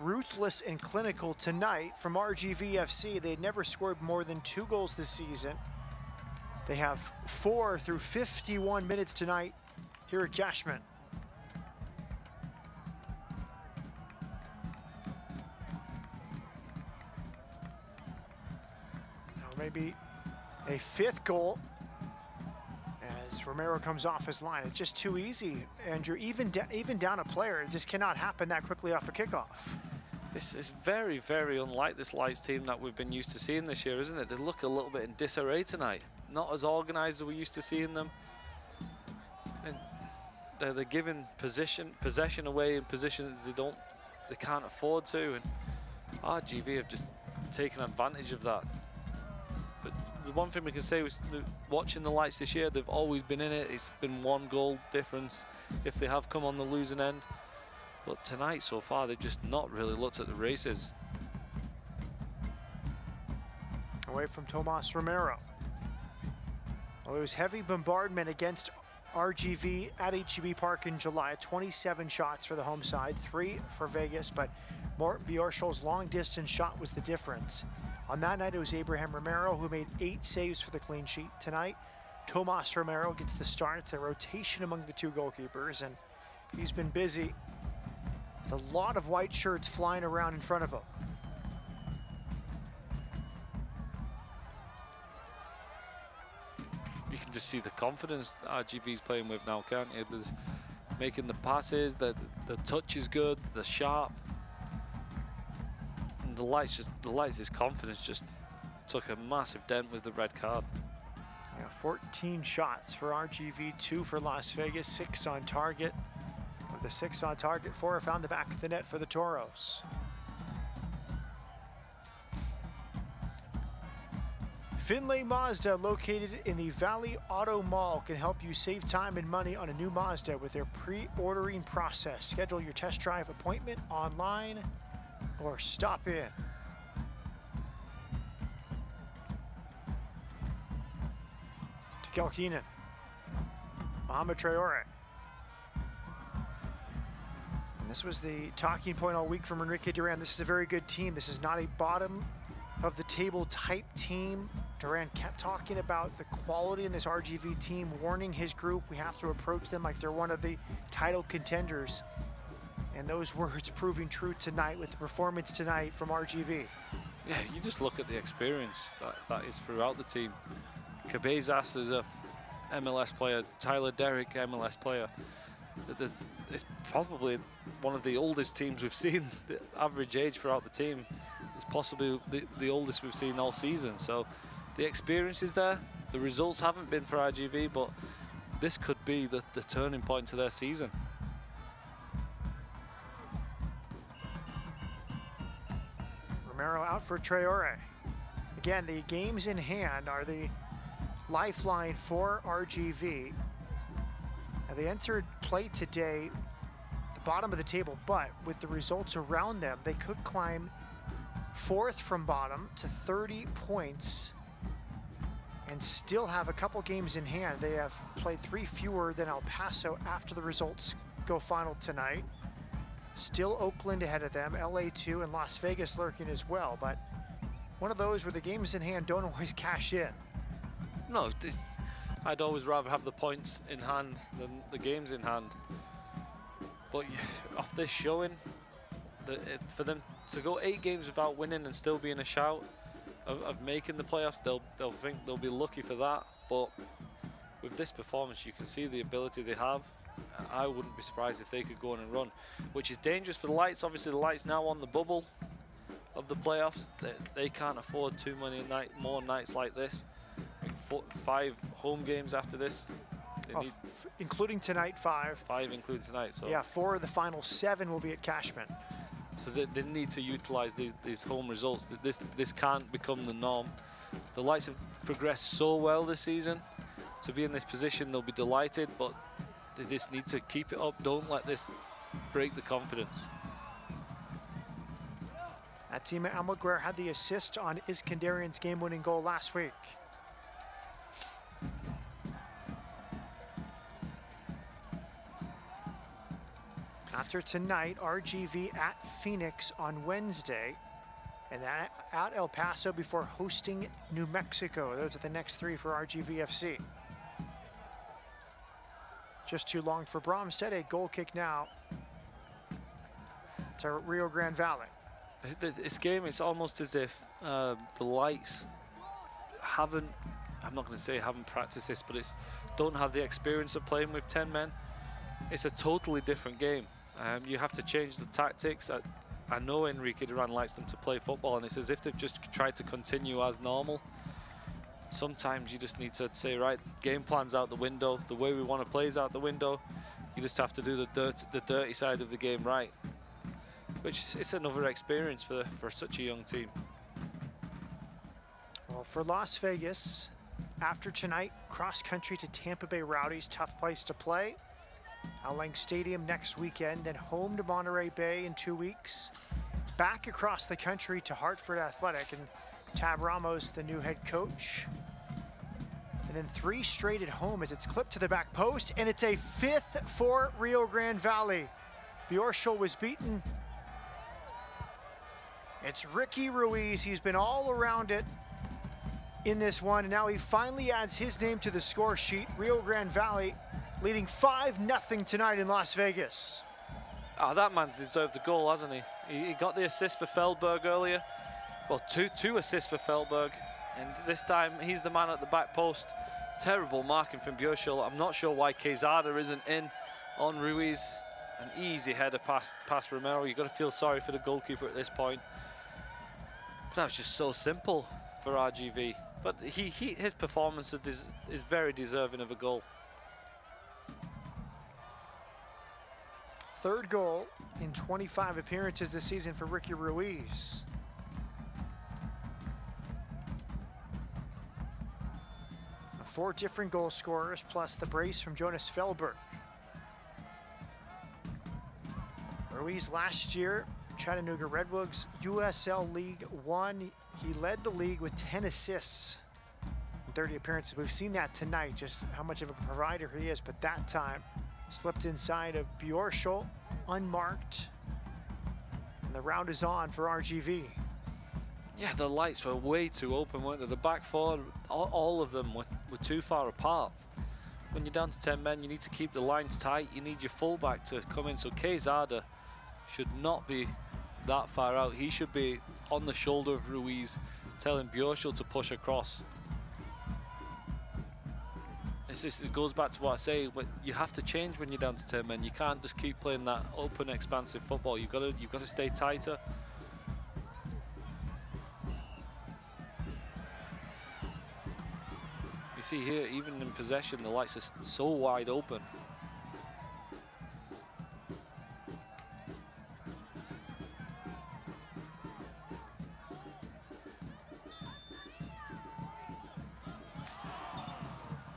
Ruthless and clinical tonight from RGVFC. They had never scored more than 2 goals this season. They have 4 through 51 minutes tonight here at Cashman. Maybe a 5th goal as Romero comes off his line. It's just too easy, Andrew. Even down a player, it just cannot happen that quickly off a kickoff. This is very, very unlike this Lights team that we've been used to seeing this year, isn't it? They look a little bit in disarray tonight. Not as organised as we're used to seeing them. And they're giving possession away in positions they can't afford to. And RGV have just taken advantage of that. But the one thing we can say was watching the Lights this year, they've always been in it. It's been 1 goal difference if they have come on the losing end. But tonight so far, they've just not really looked at the races. Away from Tomas Romero. Well, it was heavy bombardment against RGV at HEB Park in July. 27 shots for the home side, 3 for Vegas, but Morten Bjorskjold's long distance shot was the difference. On that night, it was Abraham Romero who made 8 saves for the clean sheet. Tonight, Tomas Romero gets the start. It's a rotation among the 2 goalkeepers, and he's been busy. A lot of white shirts flying around in front of him. You can just see the confidence RGV's playing with now, can't you? There's making the passes, the touch is good, the sharp. And the Lights' confidence just took a massive dent with the red card. Yeah, 14 shots for RGV, 2 for Las Vegas, 6 on target. Of the 6 on target, 4 are found the back of the net for the Toros. Finlay Mazda, located in the Valley Auto Mall, can help you save time and money on a new Mazda with their pre-ordering process. Schedule your test drive appointment online or stop in. To Kelkinen. Mohamed Traore. And this was the talking point all week from Enrique Duran. This is a very good team. This is not a bottom of the table type team. Duran kept talking about the quality in this RGV team, warning his group we have to approach them like they're one of the title contenders. And those words proving true tonight with the performance tonight from RGV. Yeah, you just look at the experience that is throughout the team. Cabezas is a MLS player, Tyler Derrick, MLS player. It's probably one of the oldest teams we've seen. The average age throughout the team is possibly the oldest we've seen all season. So the experience is there. The results haven't been for RGV, but this could be the turning point to their season. Romero out for Traore. Again, the games in hand are the lifeline for RGV. Now, they entered play today at the bottom of the table, but with the results around them, they could climb 4th from bottom to 30 points and still have a couple games in hand. They have played 3 fewer than El Paso after the results go final tonight. Still Oakland ahead of them, LA 2, and Las Vegas lurking as well, but one of those where the games in hand don't always cash in. No, I'd always rather have the points in hand than the games in hand. But off this showing, for them to go 8 games without winning and still be in a shout of making the playoffs, they'll think they'll be lucky for that. But with this performance, you can see the ability they have. I wouldn't be surprised if they could go on and run, which is dangerous for the Lights. Obviously, the Lights now on the bubble of the playoffs. They can't afford too many more nights like this. 5 home games after this. Including tonight, 5. 5 including tonight. So yeah, 4 of the final 7 will be at Cashman. So they need to utilize these home results. This can't become the norm. The Lights have progressed so well this season. To be in this position, they'll be delighted, but they just need to keep it up. Don't let this break the confidence. Atima Almaguer had the assist on Iskandarian's game-winning goal last week. After tonight, RGV at Phoenix on Wednesday, and then at El Paso before hosting New Mexico. Those are the next three for RGVFC. Just too long for Bromstead. A goal kick now to Rio Grande Valley. This game, it's almost as if the Lights haven't, I'm not going to say haven't practiced this, but it's don't have the experience of playing with 10 men. It's a totally different game. You have to change the tactics. I know Enrique Duran likes them to play football, and it's as if they've just tried to continue as normal. Sometimes you just need to say, right, game plan's out the window, the way we want to play is out the window. You just have to do the dirty side of the game right, which it's another experience for such a young team. Well, for Las Vegas, after tonight, cross country to Tampa Bay Rowdies, tough place to play. Al Lang Stadium next weekend, then home to Monterey Bay in 2 weeks. Back across the country to Hartford Athletic, and Tab Ramos, the new head coach. And then 3 straight at home as it's clipped to the back post, and it's a 5th for Rio Grande Valley. Bjorschel was beaten. It's Ricky Ruiz. He's been all around it in this one, and now he finally adds his name to the score sheet. Rio Grande Valley leading 5-0 tonight in Las Vegas. Oh, that man's deserved the goal, hasn't he? He got the assist for Feldberg earlier. Well, two assists for Feldberg. And this time, he's the man at the back post. Terrible marking from Bjorschel. I'm not sure why Quezada isn't in on Ruiz. An easy header past Romero. You've got to feel sorry for the goalkeeper at this point. But that was just so simple for RGV. But his performance is very deserving of a goal. Third goal in 25 appearances this season for Ricky Ruiz. Four different goal scorers, plus the brace from Jonas Feldberg. Ruiz last year, Chattanooga Redwoods, USL League 1. He led the league with 10 assists in 30 appearances. We've seen that tonight, just how much of a provider he is, but that time slipped inside of Bjorschel, unmarked, and the round is on for RGV. Yeah, the Lights were way too open, weren't they? The back four, all of them were too far apart. When you're down to 10 men, you need to keep the lines tight. You need your fullback to come in. So Quezada should not be that far out. He should be on the shoulder of Ruiz, telling Bjorschel to push across. It goes back to what I say, but you have to change when you're down to 10 men. You can't just keep playing that open, expansive football. You've got to stay tighter. You see here, even in possession, the Lights are so wide open.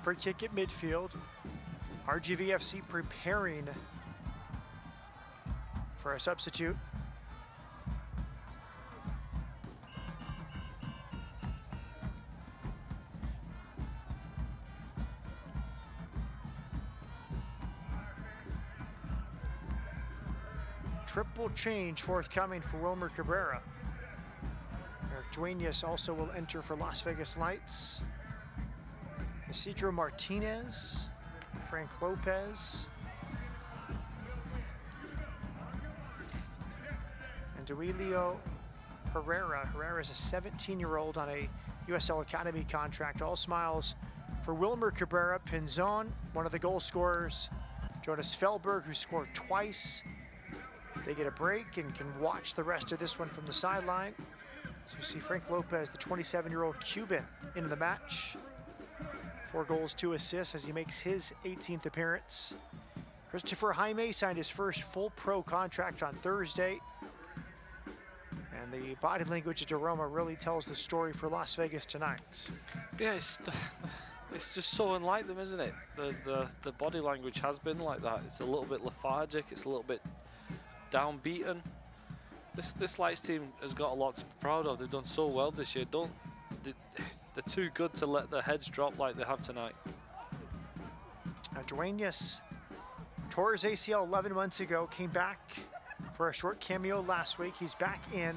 Free kick at midfield. RGVFC preparing for a substitute. Triple change forthcoming for Wilmer Cabrera. Eric Duenas also will enter for Las Vegas Lights. Isidro Martinez, Frank Lopez, and Duilio Herrera. Herrera is a 17-year-old on a USL Academy contract. All smiles for Wilmer Cabrera. Pinzon, one of the goal scorers. Jonas Feldberg, who scored twice. They get a break and can watch the rest of this one from the sideline. So you see Frank Lopez, the 27-year-old Cuban, into the match. 4 goals, 2 assists as he makes his 18th appearance. Christopher Jaime signed his first full pro contract on Thursday. And the body language of DeRoma really tells the story for Las Vegas tonight. Yeah, it's just so unlike them, isn't it? The body language has been like that. It's a little bit lethargic. It's a little bit downbeaten. This Lights team has got a lot to be proud of. They've done so well this year. They're too good to let their heads drop like they have tonight. Duenas tore his ACL 11 months ago, came back for a short cameo last week. He's back in.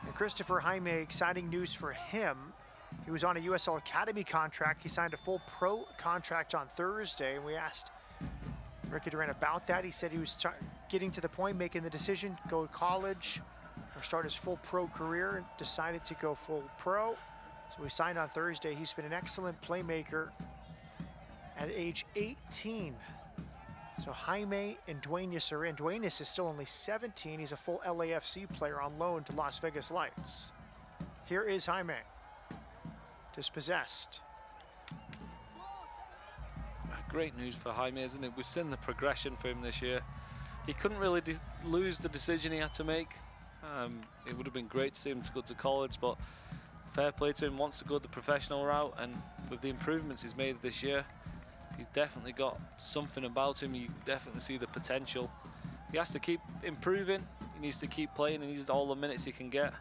And Christopher Jaime, exciting news for him. He was on a USL Academy contract. He signed a full pro contract on Thursday, and we asked Ricky Duran about that. He said he was getting to the point, making the decision, go to college or start his full pro career, and decided to go full pro. So he signed on Thursday. He's been an excellent playmaker at age 18. So Jaime and Duenas are in. Duenas is still only 17. He's a full LAFC player on loan to Las Vegas Lights. Here is Jaime. Dispossessed. Great news for Jaime, isn't it? We've seen the progression for him this year. He couldn't really lose the decision he had to make. It would have been great to see him to go to college, but fair play to him, wants to go the professional route, and with the improvements he's made this year, he's definitely got something about him. You definitely see the potential. He has to keep improving. He needs to keep playing. He needs all the minutes he can get.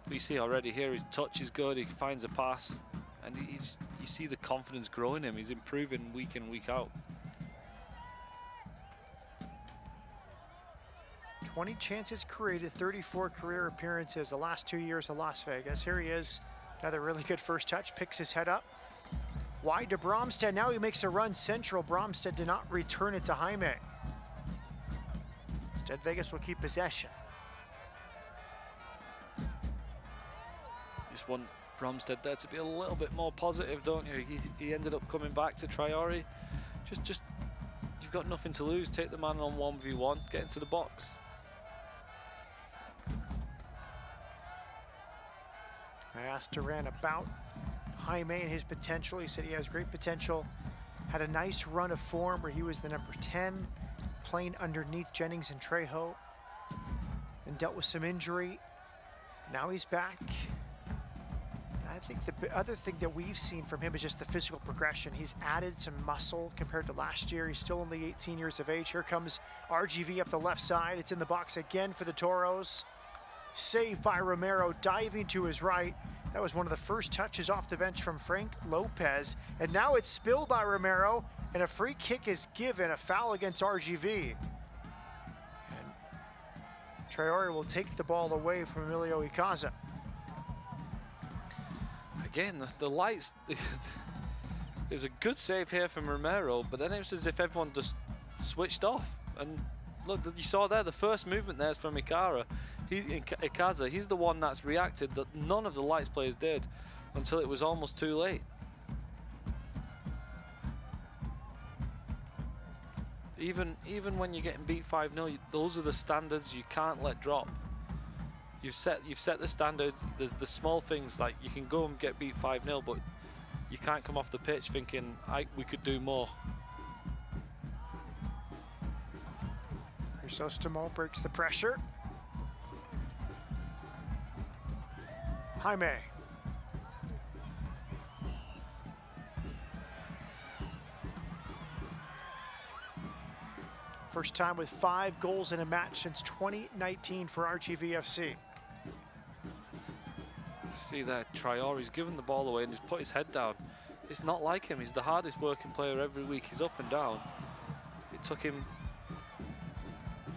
But you see already here, his touch is good. He finds a pass, and you see the confidence growing him. He's improving week in, week out. 20 chances created, 34 career appearances the last 2 years of Las Vegas. Here he is, another really good first touch, picks his head up. Wide to Bromstead, now he makes a run central. Bromstead did not return it to Jaime. Instead, Vegas will keep possession. Just want Bromstead there to be a little bit more positive, don't you? He ended up coming back to Traore. Just you've got nothing to lose. Take the man on 1v1, get into the box. I asked Duran about Jaime and his potential. He said he has great potential. Had a nice run of form where he was the number 10, playing underneath Jennings and Trejo, and dealt with some injury. Now he's back. I think the other thing that we've seen from him is just the physical progression. He's added some muscle compared to last year. He's still only 18 years of age. Here comes RGV up the left side. It's in the box again for the Toros. Saved by Romero, diving to his right. That was one of the first touches off the bench from Frank Lopez. And now it's spilled by Romero, and a free kick is given, a foul against RGV. And Traore will take the ball away from Emilio Icaza. Again, the Lights, it was a good save here from Romero, but then it was as if everyone just switched off. And look, you saw there, the first movement there is from Icaza. He's the one that's reacted that none of the Lights players did until it was almost too late. Even when you're getting beat 5-0, those are the standards you can't let drop. You've set the standard. There's the small things, like you can go and get beat 5-0, but you can't come off the pitch thinking we could do more. Chrysostamo breaks the pressure. Jaime. First time with 5 goals in a match since 2019 for RGVFC. See that Traore's given the ball away and just put his head down. It's not like him. He's the hardest working player every week. He's up and down. It took him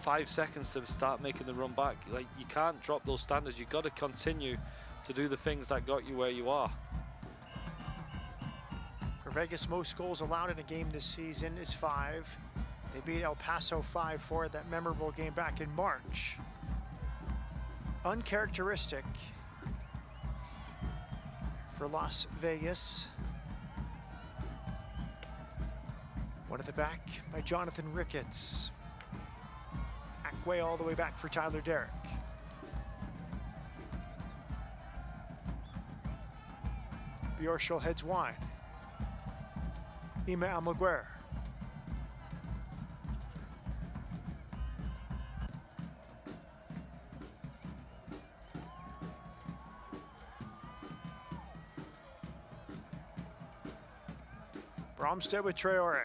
5 seconds to start making the run back. Like, you can't drop those standards. You've got to continue to do the things that got you where you are. For Vegas, most goals allowed in a game this season is 5. They beat El Paso 5-4 at that memorable game back in March. Uncharacteristic for Las Vegas. One at the back by Jonathan Ricketts. Acquay all the way back for Tyler Derrick. Bjorshol heads wide. Ime Almaguer. Bromstead with Traore.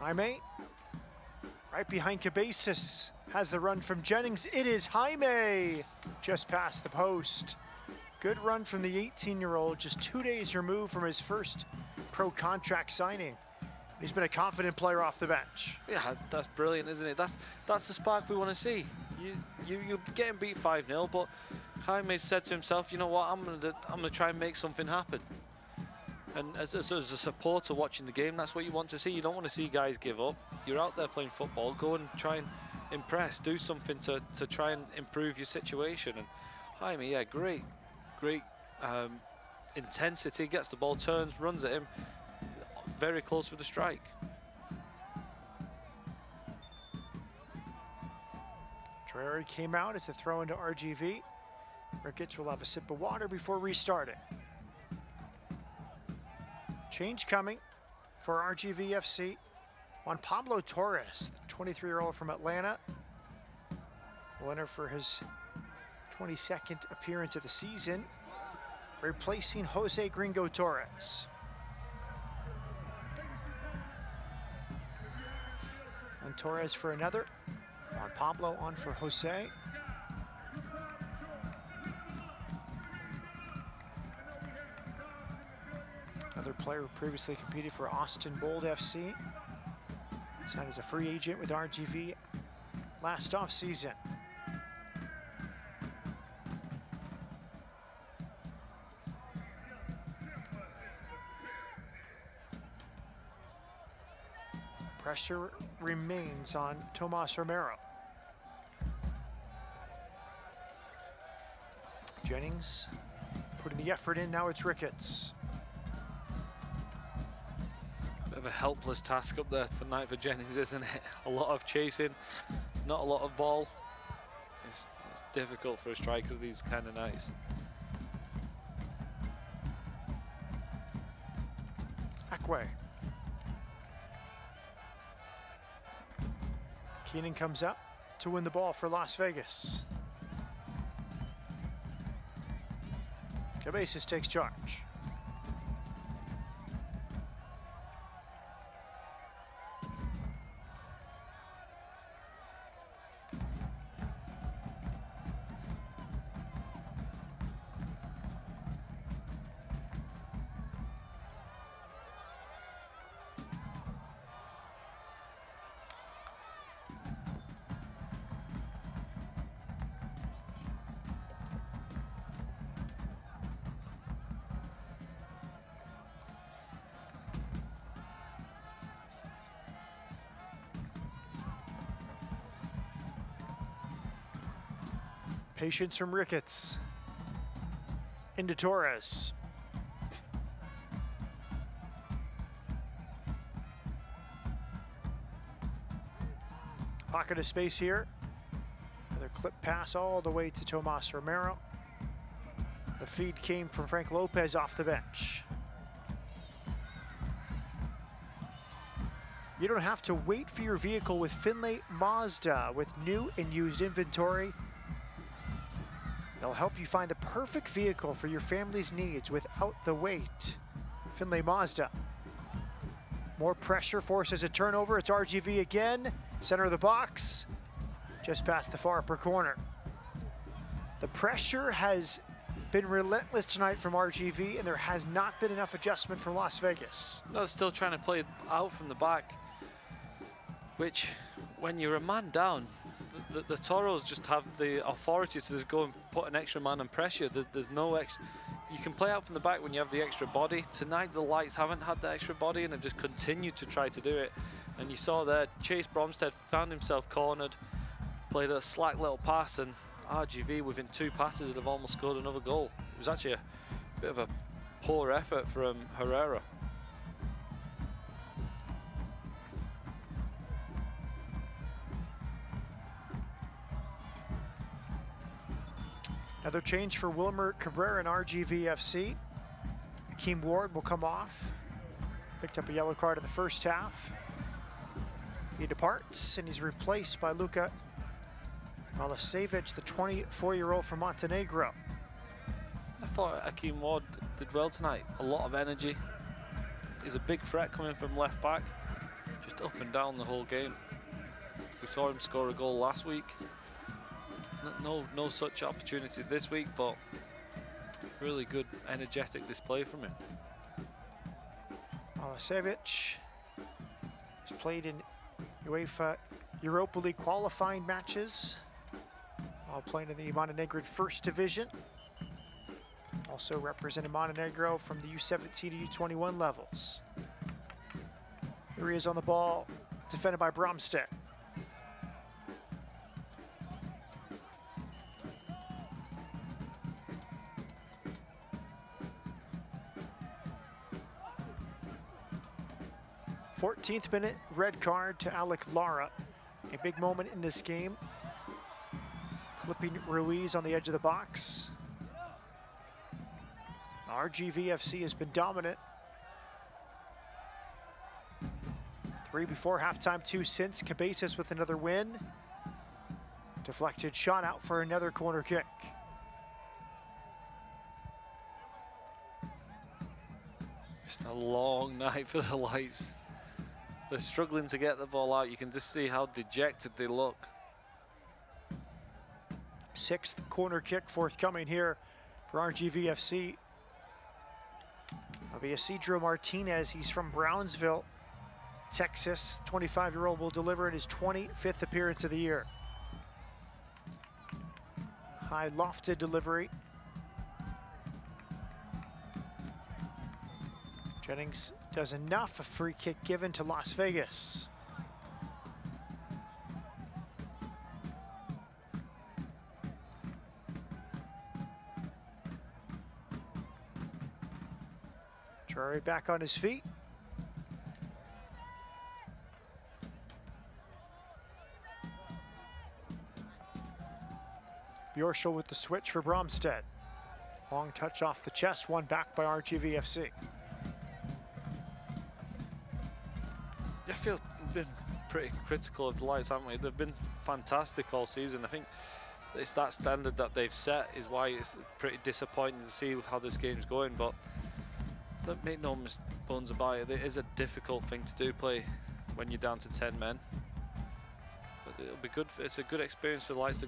Jaime, right behind Cabezas, has the run from Jennings. It is Jaime, just past the post. Good run from the 18-year-old, just 2 days removed from his first pro contract signing. He's been a confident player off the bench. Yeah, that's brilliant, isn't it? That's the spark we want to see. You're getting beat 5-0, but Jaime said to himself, you know what, I'm gonna try and make something happen. And as a supporter watching the game, that's what you want to see. You don't want to see guys give up. You're out there playing football. Go and try and impress. Do something to try and improve your situation. And Jaime, yeah, great intensity. Gets the ball, turns, runs at him. Very close with the strike. Traore came out. It's a throw into RGV. Ricketts will have a sip of water before restarting. Change coming for RGV FC. Juan Pablo Torres, the 23-year-old from Atlanta. Winner for his 22nd appearance of the season, replacing Jose Gringo Torres. And Torres for another. Juan Pablo on for Jose. Another player who previously competed for Austin Bold FC. Signed as a free agent with RGV last offseason. Pressure remains on Tomas Romero. Jennings putting the effort in, now it's Ricketts. Bit of a helpless task up there tonight for Jennings, isn't it? A lot of chasing, not a lot of ball. It's difficult for a striker these kind of nights. Akwe. Keenan comes up to win the ball for Las Vegas. Cabezas takes charge. Patience from Ricketts. Into Torres. Pocket of space here. Another clip pass all the way to Tomas Romero. The feed came from Frank Lopez off the bench. You don't have to wait for your vehicle with Finlay Mazda. With new and used inventory, they'll help you find the perfect vehicle for your family's needs without the wait. Finlay Mazda. More pressure forces a turnover. It's RGV again. Center of the box. Just past the far upper corner. The pressure has been relentless tonight from RGV, and there has not been enough adjustment from Las Vegas. No, they're still trying to play it out from the back, which, when you're a man down, the Toros just have the authority to just go and put an extra man on pressure. There's no extra. You can play out from the back when you have the extra body. Tonight, the Lights haven't had the extra body and have just continued to try to do it. And you saw there, Chase Bromstead found himself cornered, played a slack little pass, and RGV within 2 passes have almost scored another goal. It was actually a bit of a poor effort from Herrera. Another change for Wilmer Cabrera and RGV FC. Akeem Ward will come off. Picked up a yellow card in the first half. He departs, and he's replaced by Luka Malasevic, the 24-year-old from Montenegro. I thought Akeem Ward did well tonight. A lot of energy. He's a big threat coming from left back. just up and down the whole game. We saw him score a goal last week. No such opportunity this week, but really good, energetic display from him. Milicevic has played in UEFA Europa League qualifying matches while playing in the Montenegrin First Division. Also represented Montenegro from the U17 to U21 levels. Here he is on the ball, defended by Bromstead. th minute, red card to Alec Lara. A big moment in this game. Clipping Ruiz on the edge of the box. RGVFC has been dominant. 3 before halftime, 2 since. Cabezas with another win. Deflected shot out for another corner kick. Just a long night for the Lights. They're struggling to get the ball out. You can just see how dejected they look. 6th corner kick forthcoming here for RGVFC. It'll be Isidro Martinez. He's from Brownsville, Texas. 25-year-old will deliver in his 25th appearance of the year. High lofted delivery. Jennings does enough. A free kick given to Las Vegas. Drury back on his feet. Bjorschel with the switch for Bromstead. Long touch off the chest, one back by RGVFC. I feel we've been pretty critical of the Lights, haven't we? They've been fantastic all season. I think it's that standard that they've set is why it's pretty disappointing to see how this game's going, but don't make no bones about it. It is a difficult thing to do, play when you're down to 10 men. But it'll be good. It's a good experience for the Lights.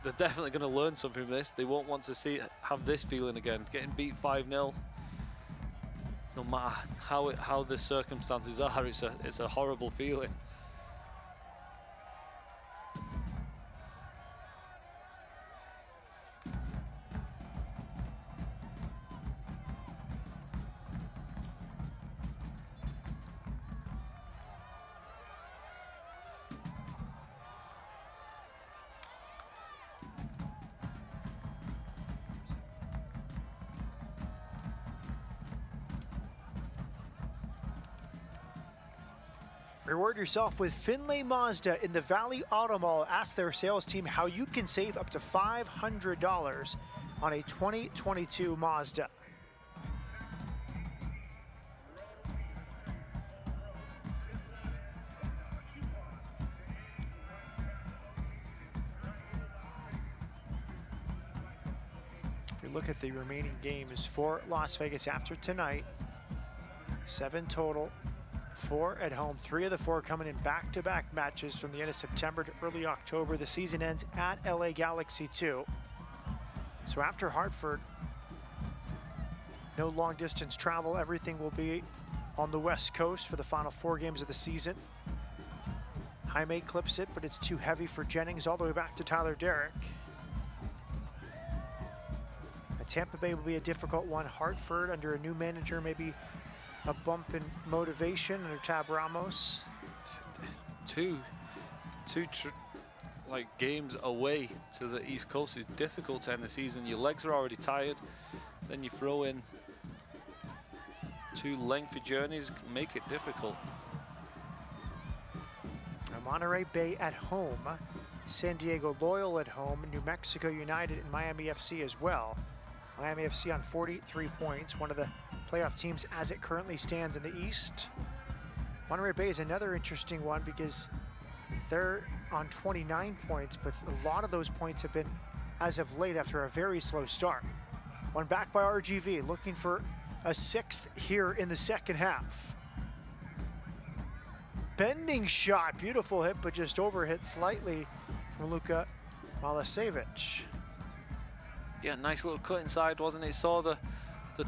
They're definitely going to learn something from this. They won't want to have this feeling again. Getting beat 5-0. No matter how the circumstances are, it's a horrible feeling. Reward yourself with Finlay Mazda in the Valley Auto Mall. Ask their sales team how you can save up to $500 on a 2022 Mazda. If we look at the remaining games for Las Vegas after tonight, 7 total. 4 at home, 3 of the 4 coming in back-to-back matches from the end of September to early October. The season ends at LA Galaxy 2. So after Hartford, no long distance travel. Everything will be on the West Coast for the final 4 games of the season. Jaime clips it, but it's too heavy for Jennings all the way back to Tyler Derrick. Tampa Bay will be a difficult one. Hartford under a new manager, maybe a bump in motivation under Tab Ramos. Two games away to the East Coast is difficult to end the season. Your legs are already tired, then you throw in 2 lengthy journeys, make it difficult. Monterey Bay at home, San Diego Loyal at home, New Mexico United and Miami FC as well. Miami FC on 43 points, one of the playoff teams as it currently stands in the East. Monterey Bay is another interesting one because they're on 29 points, but a lot of those points have been as of late after a very slow start. One back by RGV, looking for a 6th here in the second half. bending shot. Beautiful hit, but just overhit slightly from Luka Milosevic. Yeah, nice little cut inside, wasn't it? Saw the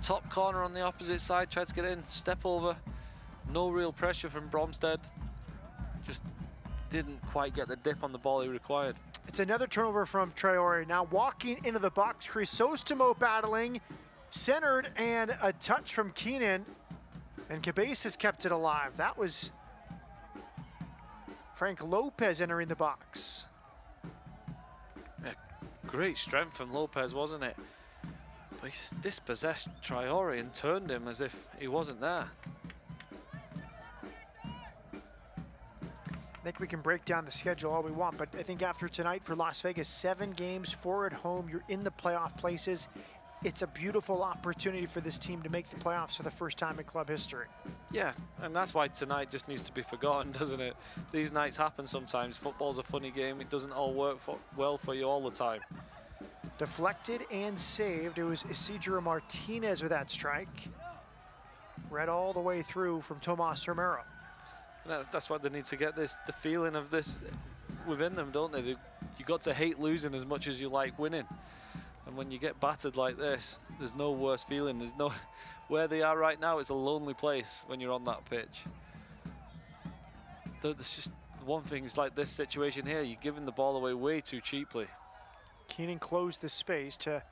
top corner on the opposite side, tried to get in, step over. No real pressure from Bromstead. Just didn't quite get the dip on the ball he required. It's another turnover from Traore. Now walking into the box, Crisostomo battling, centered, and a touch from Keenan. And Cabezas kept it alive. That was Frank Lopez entering the box. Yeah, great strength from Lopez, wasn't it? But he dispossessed Traore and turned him as if he wasn't there. I think we can break down the schedule all we want, but I think after tonight for Las Vegas, 7 games, 4 at home, you're in the playoff places. It's a beautiful opportunity for this team to make the playoffs for the first time in club history. Yeah, and that's why tonight just needs to be forgotten, doesn't it? These nights happen sometimes. Football's a funny game. It doesn't all work well for you all the time. Deflected and saved. It was Isidro Martinez with that strike. Read all the way through from Tomas Romero. And that's why they need to get the feeling of this within them, don't they? You got to hate losing as much as you like winning. And when you get battered like this, there's no worse feeling. There's no, where they are right now, it's a lonely place when you're on that pitch. There's just one thing, it's like this situation here, you're giving the ball away way too cheaply. Keenan closed the space to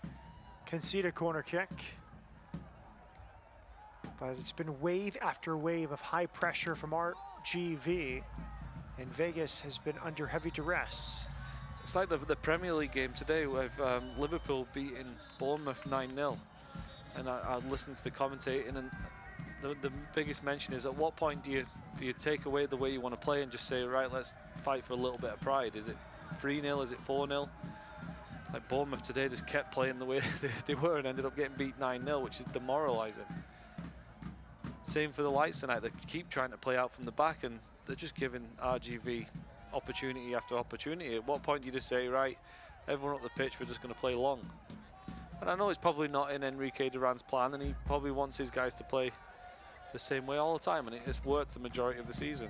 concede a corner kick. But it's been wave after wave of high pressure from RGV, and Vegas has been under heavy duress. It's like the Premier League game today with Liverpool beating Bournemouth 9-0. And I listened to the commentating, and the biggest mention is, at what point do you take away the way you want to play and just say, right, let's fight for a little bit of pride? Is it 3-0? Is it 4-0? Like Bournemouth today just kept playing the way they were and ended up getting beat 9-0, which is demoralising. Same for the Lights tonight. They keep trying to play out from the back, and they're just giving RGV opportunity after opportunity. At what point do you just say, right, everyone up the pitch, we're just going to play long? And I know it's probably not in Enrique Duran's plan, and he probably wants his guys to play the same way all the time, and it's worked the majority of the season.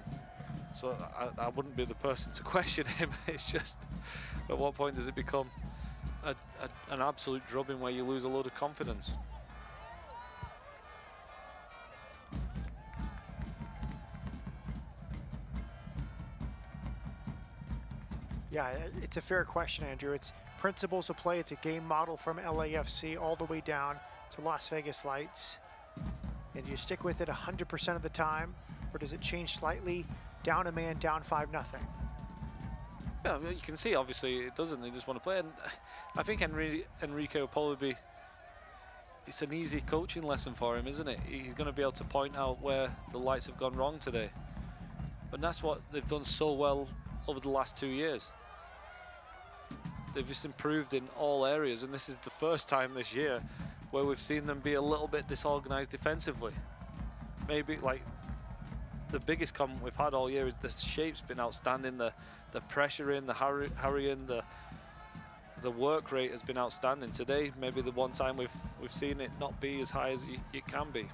So I wouldn't be the person to question him. It's just, at what point does it become an absolute drubbing where you lose a load of confidence? Yeah, it's a fair question, Andrew. It's principles of play. It's a game model from LAFC all the way down to Las Vegas Lights. And you stick with it 100% of the time, or does it change slightly? Down a man, down 5-0. Yeah, you can see obviously it doesn't. They just want to play, and I think Enrique will probably be. It's an easy coaching lesson for him, isn't it? He's going to be able to point out where the Lights have gone wrong today, and that's what they've done so well over the last 2 years. They've just improved in all areas, and this is the first time this year where we've seen them be a little bit disorganized defensively. Maybe like the biggest comment we've had all year is the shape's been outstanding, the pressure in, the hurrying, the work rate has been outstanding. Today, maybe the one time we've seen it not be as high as it can be.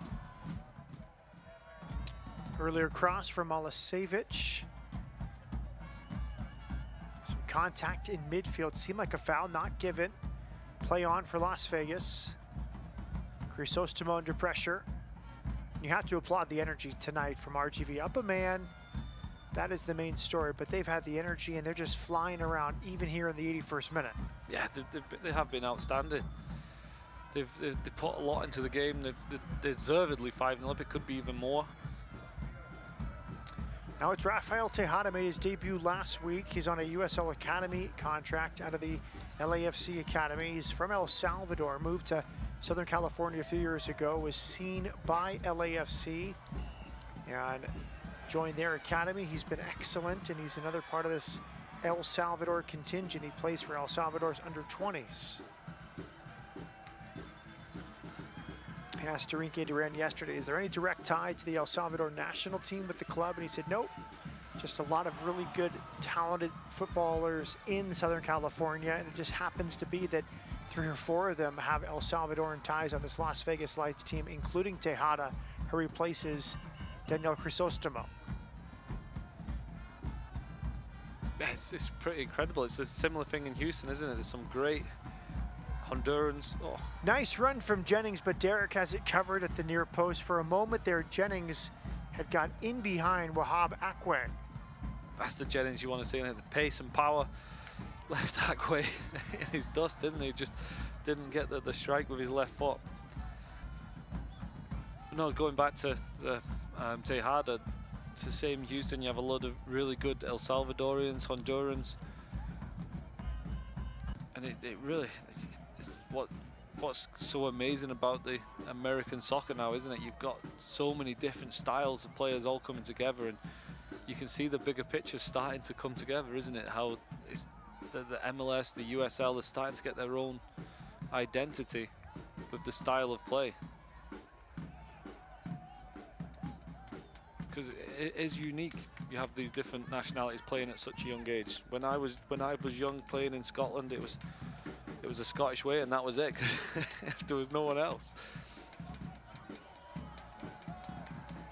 Earlier cross from Milosevic. Some contact in midfield. Seemed like a foul, not given. Play on for Las Vegas. Crisostomo under pressure. You have to applaud the energy tonight from RGV. Up a man, that is the main story, but they've had the energy and they're just flying around even here in the 81st minute. Yeah, they have been outstanding. They've put a lot into the game. They're deservedly 5-0. It could be even more. Now it's Rafael Tejada, made his debut last week. He's on a USL Academy contract out of the LAFC Academy. He's from El Salvador, moved to Southern California a few years ago, was seen by LAFC and joined their academy. He's been excellent, and he's another part of this El Salvador contingent. He plays for El Salvador's under-20s. I asked Enrique Duran yesterday, is there any direct tie to the El Salvador national team with the club? And he said, nope, just a lot of really good, talented footballers in Southern California, and it just happens to be that 3 or 4 of them have El Salvadoran ties on this Las Vegas Lights team, including Tejada, who replaces Daniel Crisostomo. It's pretty incredible. It's a similar thing in Houston, isn't it? There's some great Hondurans. Oh. Nice run from Jennings, but Derek has it covered at the near post. For a moment there, Jennings had got in behind Wahab Akwe. That's the Jennings you want to see, the pace and power. Left Akwe in his dust, didn't he? Just didn't get the strike with his left foot. No, going back to the Tejada, it's the same Houston. You have a lot of really good El Salvadorians, Hondurans, and it really it's what's so amazing about the American soccer now, isn't it? You've got so many different styles of players all coming together, and you can see the bigger picture starting to come together, isn't it? How it's the MLS, the USL, they're starting to get their own identity with the style of play. Because it is unique. You have these different nationalities playing at such a young age. When I was young playing in Scotland, it was a Scottish way, and that was it, because there was no one else.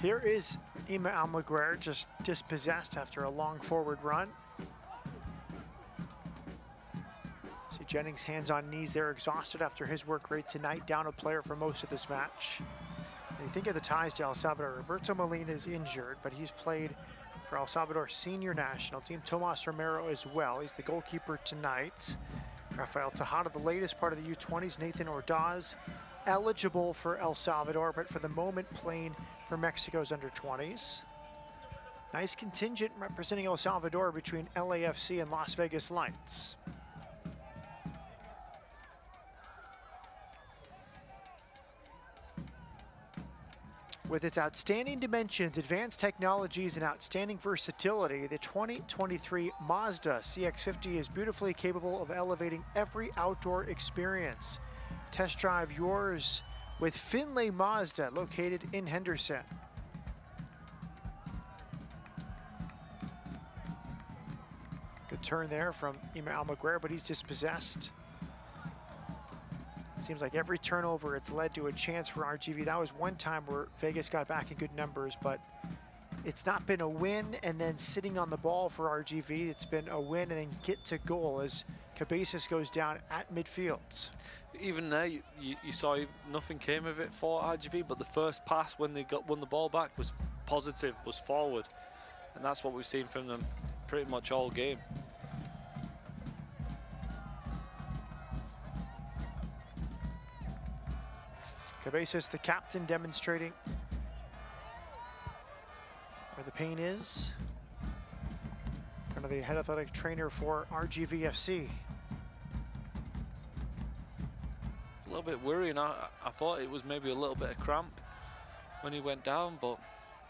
Here is Ima Almaguer, just dispossessed after a long forward run. See Jennings hands on knees there, exhausted after his work rate tonight, down a player for most of this match. And you think of the ties to El Salvador. Roberto Molina is injured, but he's played for El Salvador senior national team. Tomas Romero as well. He's the goalkeeper tonight. Rafael Tejada, the latest part of the U20s. Nathan Ordaz, eligible for El Salvador, but for the moment playing for Mexico's under-20s. Nice contingent representing El Salvador between LAFC and Las Vegas Lights. With its outstanding dimensions, advanced technologies, and outstanding versatility, the 2023 Mazda CX-50 is beautifully capable of elevating every outdoor experience. Test drive yours with Finlay Mazda, located in Henderson. Good turn there from Ima Almaguer, but he's dispossessed. Seems like every turnover, it's led to a chance for RGV. That was one time where Vegas got back in good numbers, but it's not been a win and then sitting on the ball for RGV. It's been a win and then get to goal as Cabezas goes down at midfield. Even there, you saw nothing came of it for RGV, but the first pass when they won the ball back was positive, was forward. And that's what we've seen from them pretty much all game. Cabezas, the captain, demonstrating where the pain is. Kind of the head athletic trainer for RGVFC. A little bit worrying. I thought it was maybe a little bit of cramp when he went down, but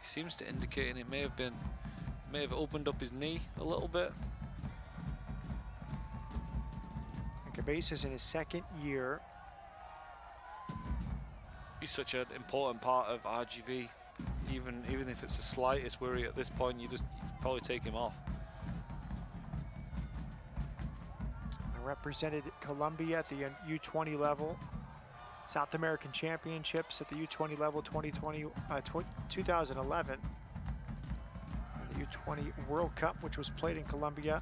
he seems to indicate it may have opened up his knee a little bit. And Cabezas in his second year. He's such an important part of RGV. Even if it's the slightest worry at this point, you probably take him off. I represented Colombia at the U20 level, South American Championships at the U20 level 2011, and the U20 World Cup, which was played in Colombia.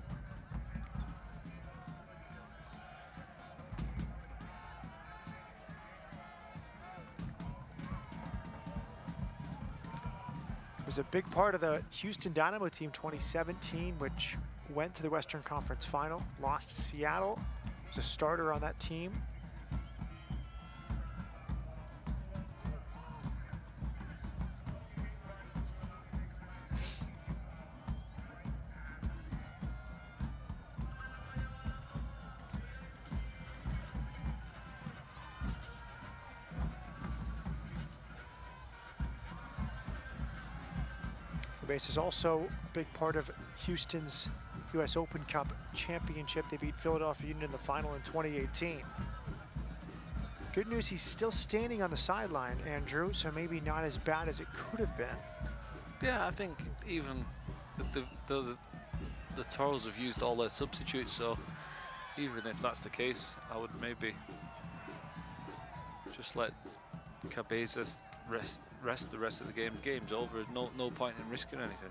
Was a big part of the Houston Dynamo team 2017, which went to the Western Conference Final, lost to Seattle. Was a starter on that team. Base is also a big part of Houston's US Open Cup championship. They beat Philadelphia Union in the final in 2018. Good news, he's still standing on the sideline, Andrew, so maybe not as bad as it could have been. Yeah, I think even the Toros have used all their substitutes, so even if that's the case, I would maybe just let Cabezas rest the rest of the game. Game's over. There's no point in risking anything.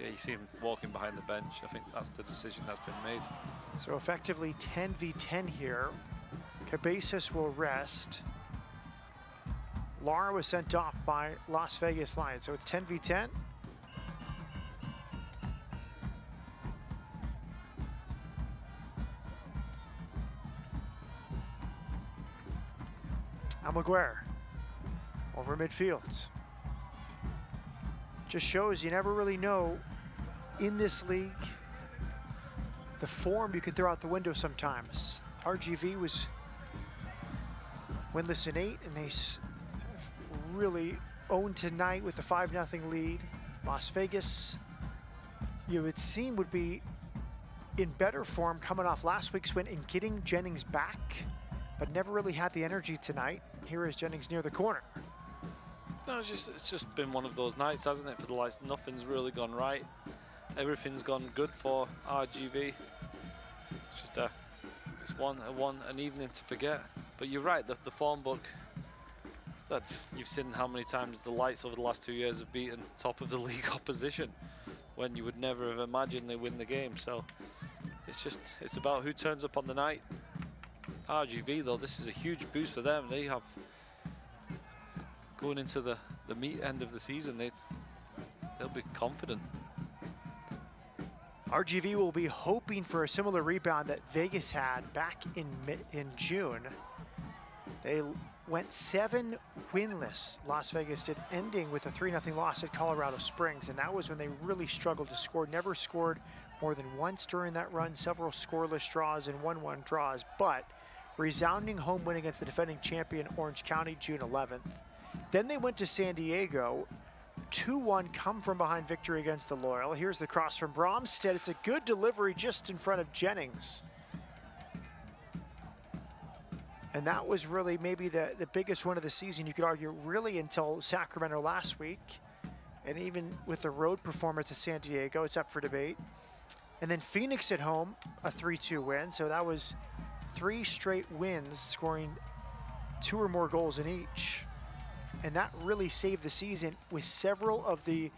Yeah, you see him walking behind the bench. I think that's the decision that's been made. So effectively 10v10 here. Cabezas will rest. Lara was sent off by Las Vegas Lions, so it's 10v10. Almaguer over midfield. Just shows you never really know in this league the form you can throw out the window sometimes. RGV was winless in 8, and they really owned tonight with the 5-0 lead. Las Vegas, you would seem, would be in better form coming off last week's win and getting Jennings back, but never really had the energy tonight. Here is Jennings near the corner. No, it's just been one of those nights, hasn't it, for the Lights? Nothing's really gone right. Everything's gone good for RGV. It's just it's an evening to forget. But you're right, the form book, that you've seen how many times the Lights over the last 2 years have beaten top of the league opposition when you would never have imagined they win the game. So it's about who turns up on the night. RGV, though, this is a huge boost for them. They have, going into the meat end of the season, they'll be confident. RGV will be hoping for a similar rebound that Vegas had back in June. They went 7 winless, Las Vegas did, ending with a 3-0 loss at Colorado Springs, and that was when they really struggled to score. Never scored more than once during that run, several scoreless draws and 1-1 draws, but resounding home win against the defending champion Orange County June 11th. Then they went to San Diego, 2-1 come from behind victory against the Loyal. Here's the cross from Bromstead. It's a good delivery just in front of Jennings. And that was really maybe the biggest one of the season, you could argue, really until Sacramento last week. And even with the road performance at San Diego, it's up for debate. And then Phoenix at home, a 3-2 win. So that was 3 straight wins, scoring 2 or more goals in each. And that really saved the season, with several of the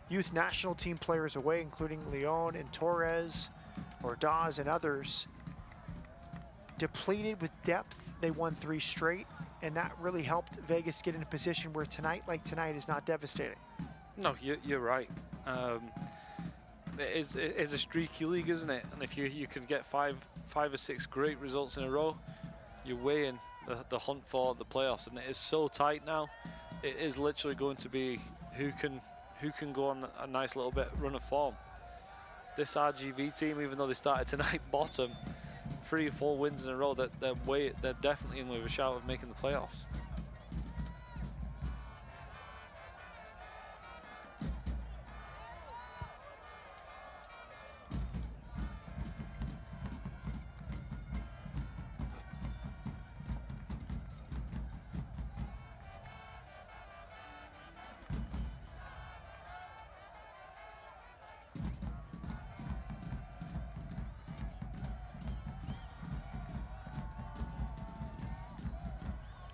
youth national team players away, including Leon and Torres, Ordaz and others. Depleted with depth, they won 3 straight, and that really helped Vegas get in a position where tonight, like tonight, is not devastating. No, you're right. It is a streaky league, isn't it? And if you can get five or six great results in a row, you're way in the hunt for the playoffs. And it is so tight now. It is literally going to be who can go on a nice little bit run of form. This RGV team, even though they started tonight bottom, 3 or 4 wins in a row, they're definitely in with a shout of making the playoffs.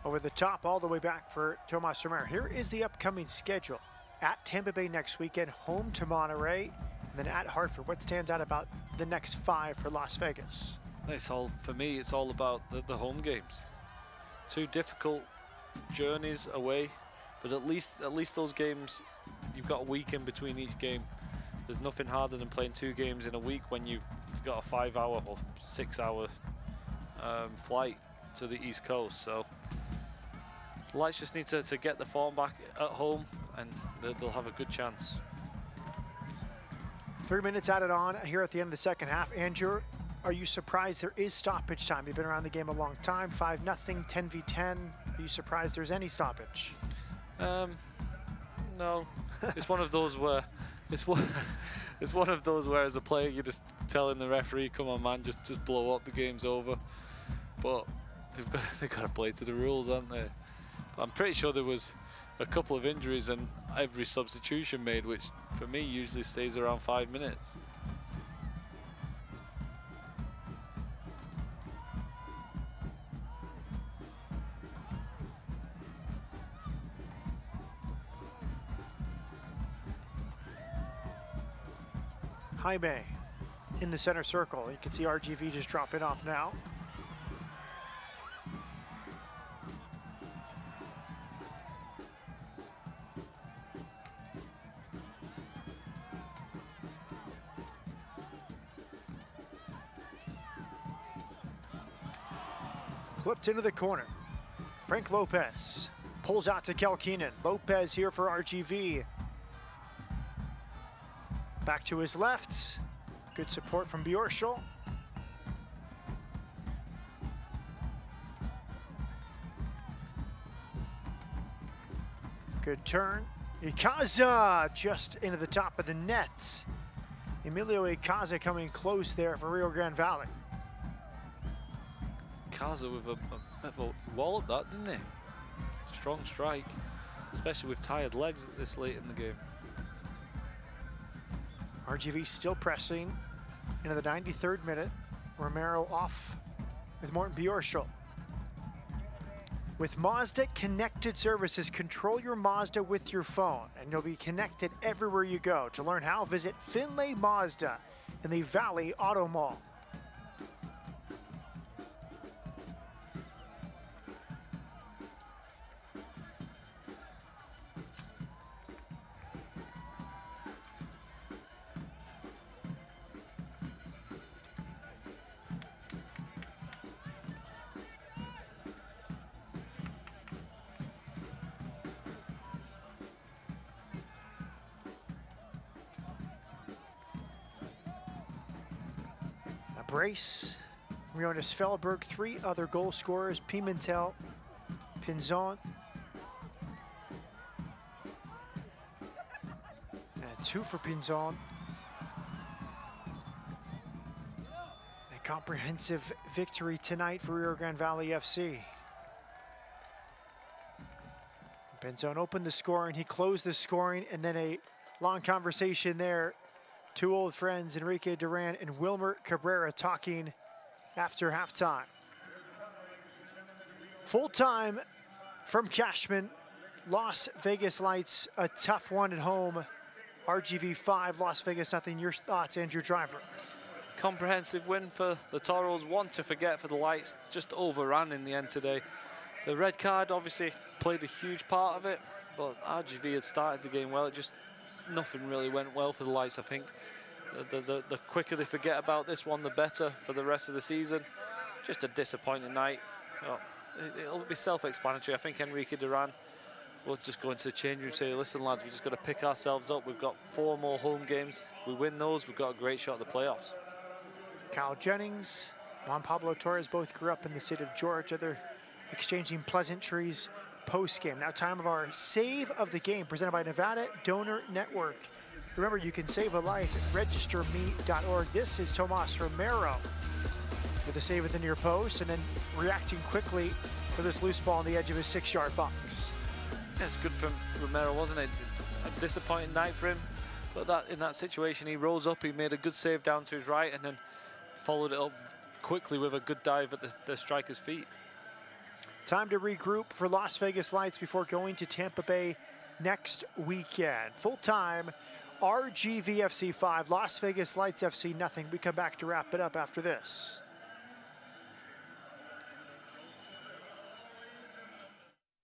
Over the top, all the way back for Tomas Romero. Here is the upcoming schedule. At Tampa Bay next weekend, home to Monterey, and then at Hartford. What stands out about the next 5 for Las Vegas? For me, it's all about the home games. 2 difficult journeys away, but at least those games, you've got a week in between each game. There's nothing harder than playing 2 games in a week when you've got a 5-hour or 6-hour flight to the East Coast. So the Lights just need to get the form back at home, and they'll have a good chance. 3 minutes added on here at the end of the second half. Andrew, are you surprised there is stoppage time? You've been around the game a long time. 5-0, 10v10. Are you surprised there's any stoppage? No. It's one of those where it's one of those where, as a player, you're just telling the referee, "Come on, man, just blow up. The game's over." But they've got to play to the rules, haven't they? I'm pretty sure there was a couple of injuries and every substitution made, which for me usually stays around 5 minutes. Jaime in the center circle. You can see RGV just dropping off now. Clipped into the corner. Frank Lopez pulls out to Kelkinen. Lopez here for RGV. Back to his left. Good support from Bjorschel. Good turn. Ikaza just into the top of the net. Emilio Ikaza coming close there for Rio Grande Valley. Ikaza with a bit of a wallop that, didn't he? Strong strike, especially with tired legs this late in the game. RGV still pressing into the 93rd minute. Romero off with Morten Bjorschel. With Mazda Connected Services, control your Mazda with your phone, and you'll be connected everywhere you go. To learn how, visit Finlay Mazda in the Valley Auto Mall. Brace, Jonas Fellberg, 3 other goal scorers, Pimentel, Pinzon, and 2 for Pinzon. A comprehensive victory tonight for Rio Grande Valley FC. Pinzon opened the scoring, he closed the scoring, and then a long conversation there. 2 old friends, Enrique Duran and Wilmer Cabrera, talking after halftime. Full time from Cashman. Las Vegas Lights, a tough one at home. RGV 5, Las Vegas nothing. Your thoughts, Andrew Driver? Comprehensive win for the Toros, one to forget for the Lights. Just overran in the end today. The red card obviously played a huge part of it, but RGV had started the game well. It just nothing really went well for the Lights, I think. The quicker they forget about this one, the better for the rest of the season. Just a disappointing night. Well, it'll be self-explanatory. I think Enrique Duran will just go into the change room and say, listen, lads, we've just got to pick ourselves up. We've got 4 more home games. We win those, we've got a great shot at the playoffs. Kyle Jennings, Juan Pablo Torres both grew up in the state of Georgia. They're exchanging pleasantries post-game. Now time of our Save of the Game, presented by Nevada Donor Network. Remember, you can save a life at registerme.org. This is Tomas Romero with a save at the near post and then reacting quickly for this loose ball on the edge of his 6-yard box. It's good from Romero, wasn't it? A disappointing night for him, but in that situation, he rose up, he made a good save down to his right and then followed it up quickly with a good dive at the striker's feet. Time to regroup for Las Vegas Lights before going to Tampa Bay next weekend. Full time, RGV FC 5, Las Vegas Lights FC nothing. We come back to wrap it up after this.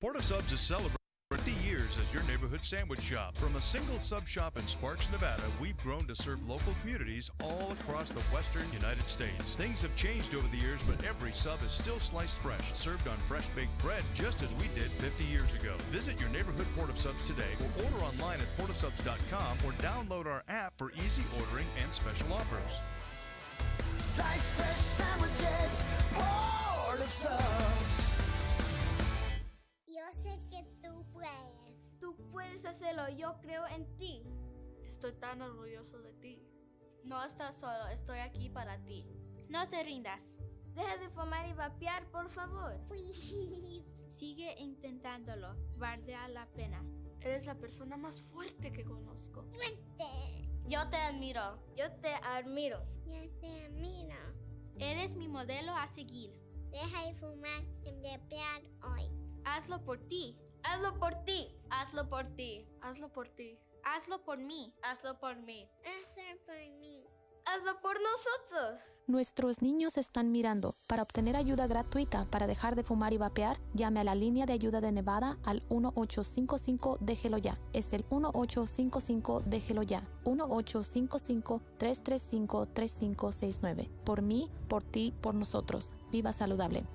Port of Subs is celebrating 50 years as your neighborhood sandwich shop. From a single sub shop in Sparks, Nevada, we've grown to serve local communities all across the western United States. Things have changed over the years, but every sub is still sliced fresh, served on fresh baked bread, just as we did 50 years ago. Visit your neighborhood Port of Subs today or order online at portofsubs.com or download our app for easy ordering and special offers. Sliced fresh sandwiches, Port of Subs. Yo sé que tú puedes. Tú puedes hacerlo, yo creo en ti. Estoy tan orgulloso de ti. No estás solo, estoy aquí para ti. No te rindas. Deja de fumar y vapear, por favor. Please. Sigue intentándolo, vale la pena. Eres la persona más fuerte que conozco. Fuerte. Yo te admiro. Yo te admiro. Yo te admiro. Eres mi modelo a seguir. Deja de fumar y vapear hoy. Hazlo por ti. Hazlo por ti. Hazlo por ti. Hazlo por ti. Hazlo por mí. Hazlo por mí. hacer por mí? Hazlo por nosotros. Nuestros niños están mirando. Para obtener ayuda gratuita para dejar de fumar y vapear, llame a la línea de ayuda de Nevada al 1855 Déjelo Ya. Es el 1855 Déjelo Ya. 1855-335-3569. Por mí, por ti, por nosotros. Viva saludable.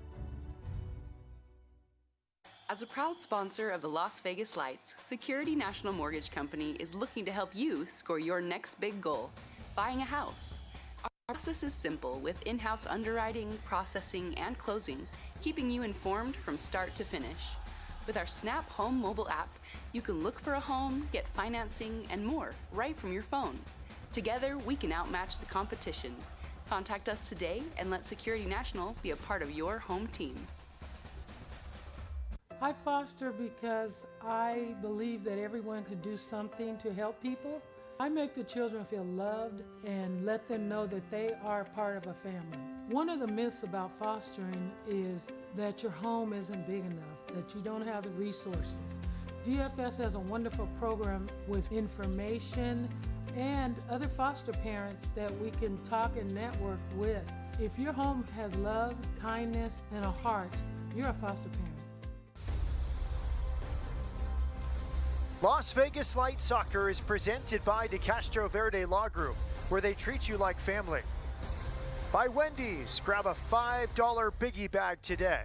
As a proud sponsor of the Las Vegas Lights, Security National Mortgage Company is looking to help you score your next big goal, buying a house. Our process is simple with in-house underwriting, processing, and closing, keeping you informed from start to finish. With our Snap Home mobile app, you can look for a home, get financing, and more right from your phone. Together, we can outmatch the competition. Contact us today and let Security National be a part of your home team. I foster because I believe that everyone could do something to help people. I make the children feel loved and let them know that they are part of a family. One of the myths about fostering is that your home isn't big enough, that you don't have the resources. DFS has a wonderful program with information and other foster parents that we can talk and network with. If your home has love, kindness, and a heart, you're a foster parent. Las Vegas Light Soccer is presented by De Castro Verde Law Group, where they treat you like family. By Wendy's, grab a $5 biggie bag today.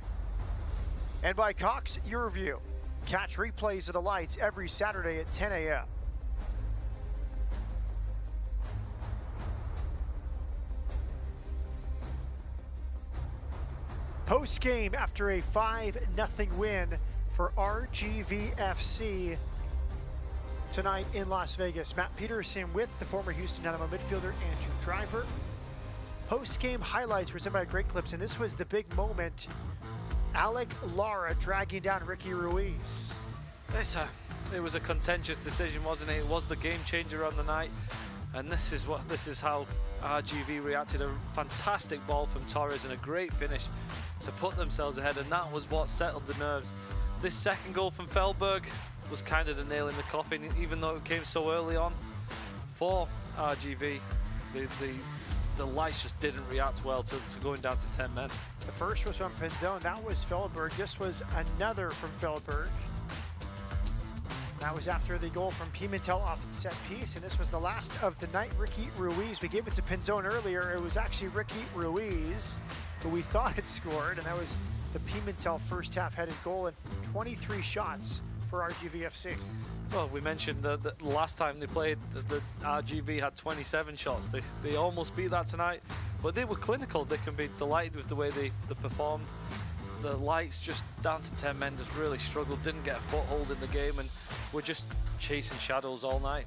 And by Cox Your View, catch replays of the Lights every Saturday at 10 a.m. Post-game after a 5-0 win for RGVFC tonight in Las Vegas. Matt Peterson with the former Houston Dynamo midfielder Andrew Driver. Post-game highlights were sent by Great Clips, and this was the big moment. Alec Lara dragging down Ricky Ruiz. It was a contentious decision, wasn't it? It was the game changer on the night, and this is how RGV reacted. A fantastic ball from Torres and a great finish to put themselves ahead, and that was what settled the nerves. This second goal from Feldberg was kind of the nail in the coffin, even though it came so early on for RGV. The Lights just didn't react well to going down to 10 men. The first was from Pinzone, that was Feldberg. This was another from Feldberg. That was after the goal from Pimentel off the set piece, and this was the last of the night. Ricky Ruiz, we gave it to Pinzone earlier. It was actually Ricky Ruiz who we thought had scored, and that was the Pimentel first half headed goal, and 23 shots for RGVFC. Well, we mentioned that the last time they played, the RGV had 27 shots. They almost beat that tonight, but they were clinical. They can be delighted with the way they performed. The Lights just down to 10 men just really struggled, didn't get a foothold in the game, and were just chasing shadows all night.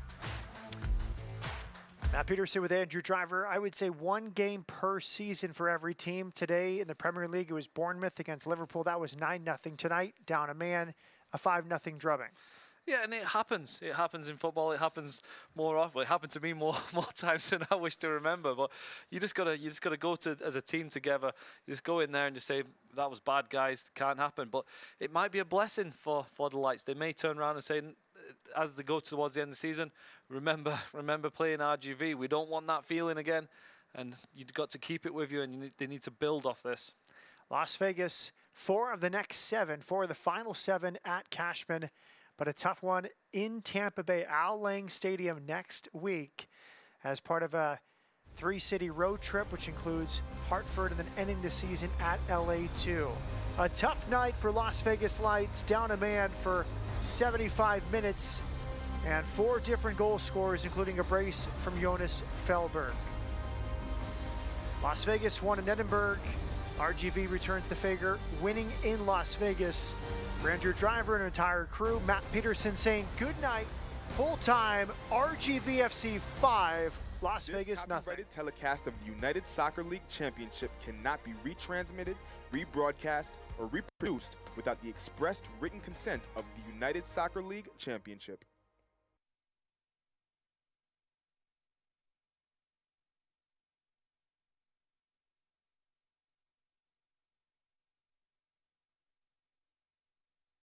Matt Peterson with Andrew Driver. I would say one game per season for every team. Today in the Premier League, it was Bournemouth against Liverpool. That was 9-0 tonight, down a man. A 5-0 drubbing. Yeah, and it happens. It happens in football. It happens more often. It happened to me more times than I wish to remember. But you just gotta go to as a team together. You just go in there and just say that was bad, guys. Can't happen. But it might be a blessing for the Lights. They may turn around and say, as they go towards the end of the season, remember playing RGV. We don't want that feeling again, and you've got to keep it with you. And they need to build off this. Las Vegas. 4 of the next 7, 4 of the final 7 at Cashman, but a tough one in Tampa Bay, Al Lang Stadium next week as part of a 3-city road trip, which includes Hartford and then ending the season at LA2. A tough night for Las Vegas Lights, down a man for 75 minutes and 4 different goal scorers, including a brace from Jonas Feldberg. Las Vegas won in Edinburgh. RGV returns the favor, winning in Las Vegas. For Andrew Driver and entire crew, Matt Peterson saying good night. Full time, RGVFC 5, Las Vegas nothing. This copyrighted telecast of the United Soccer League Championship cannot be retransmitted, rebroadcast, or reproduced without the expressed written consent of the United Soccer League Championship.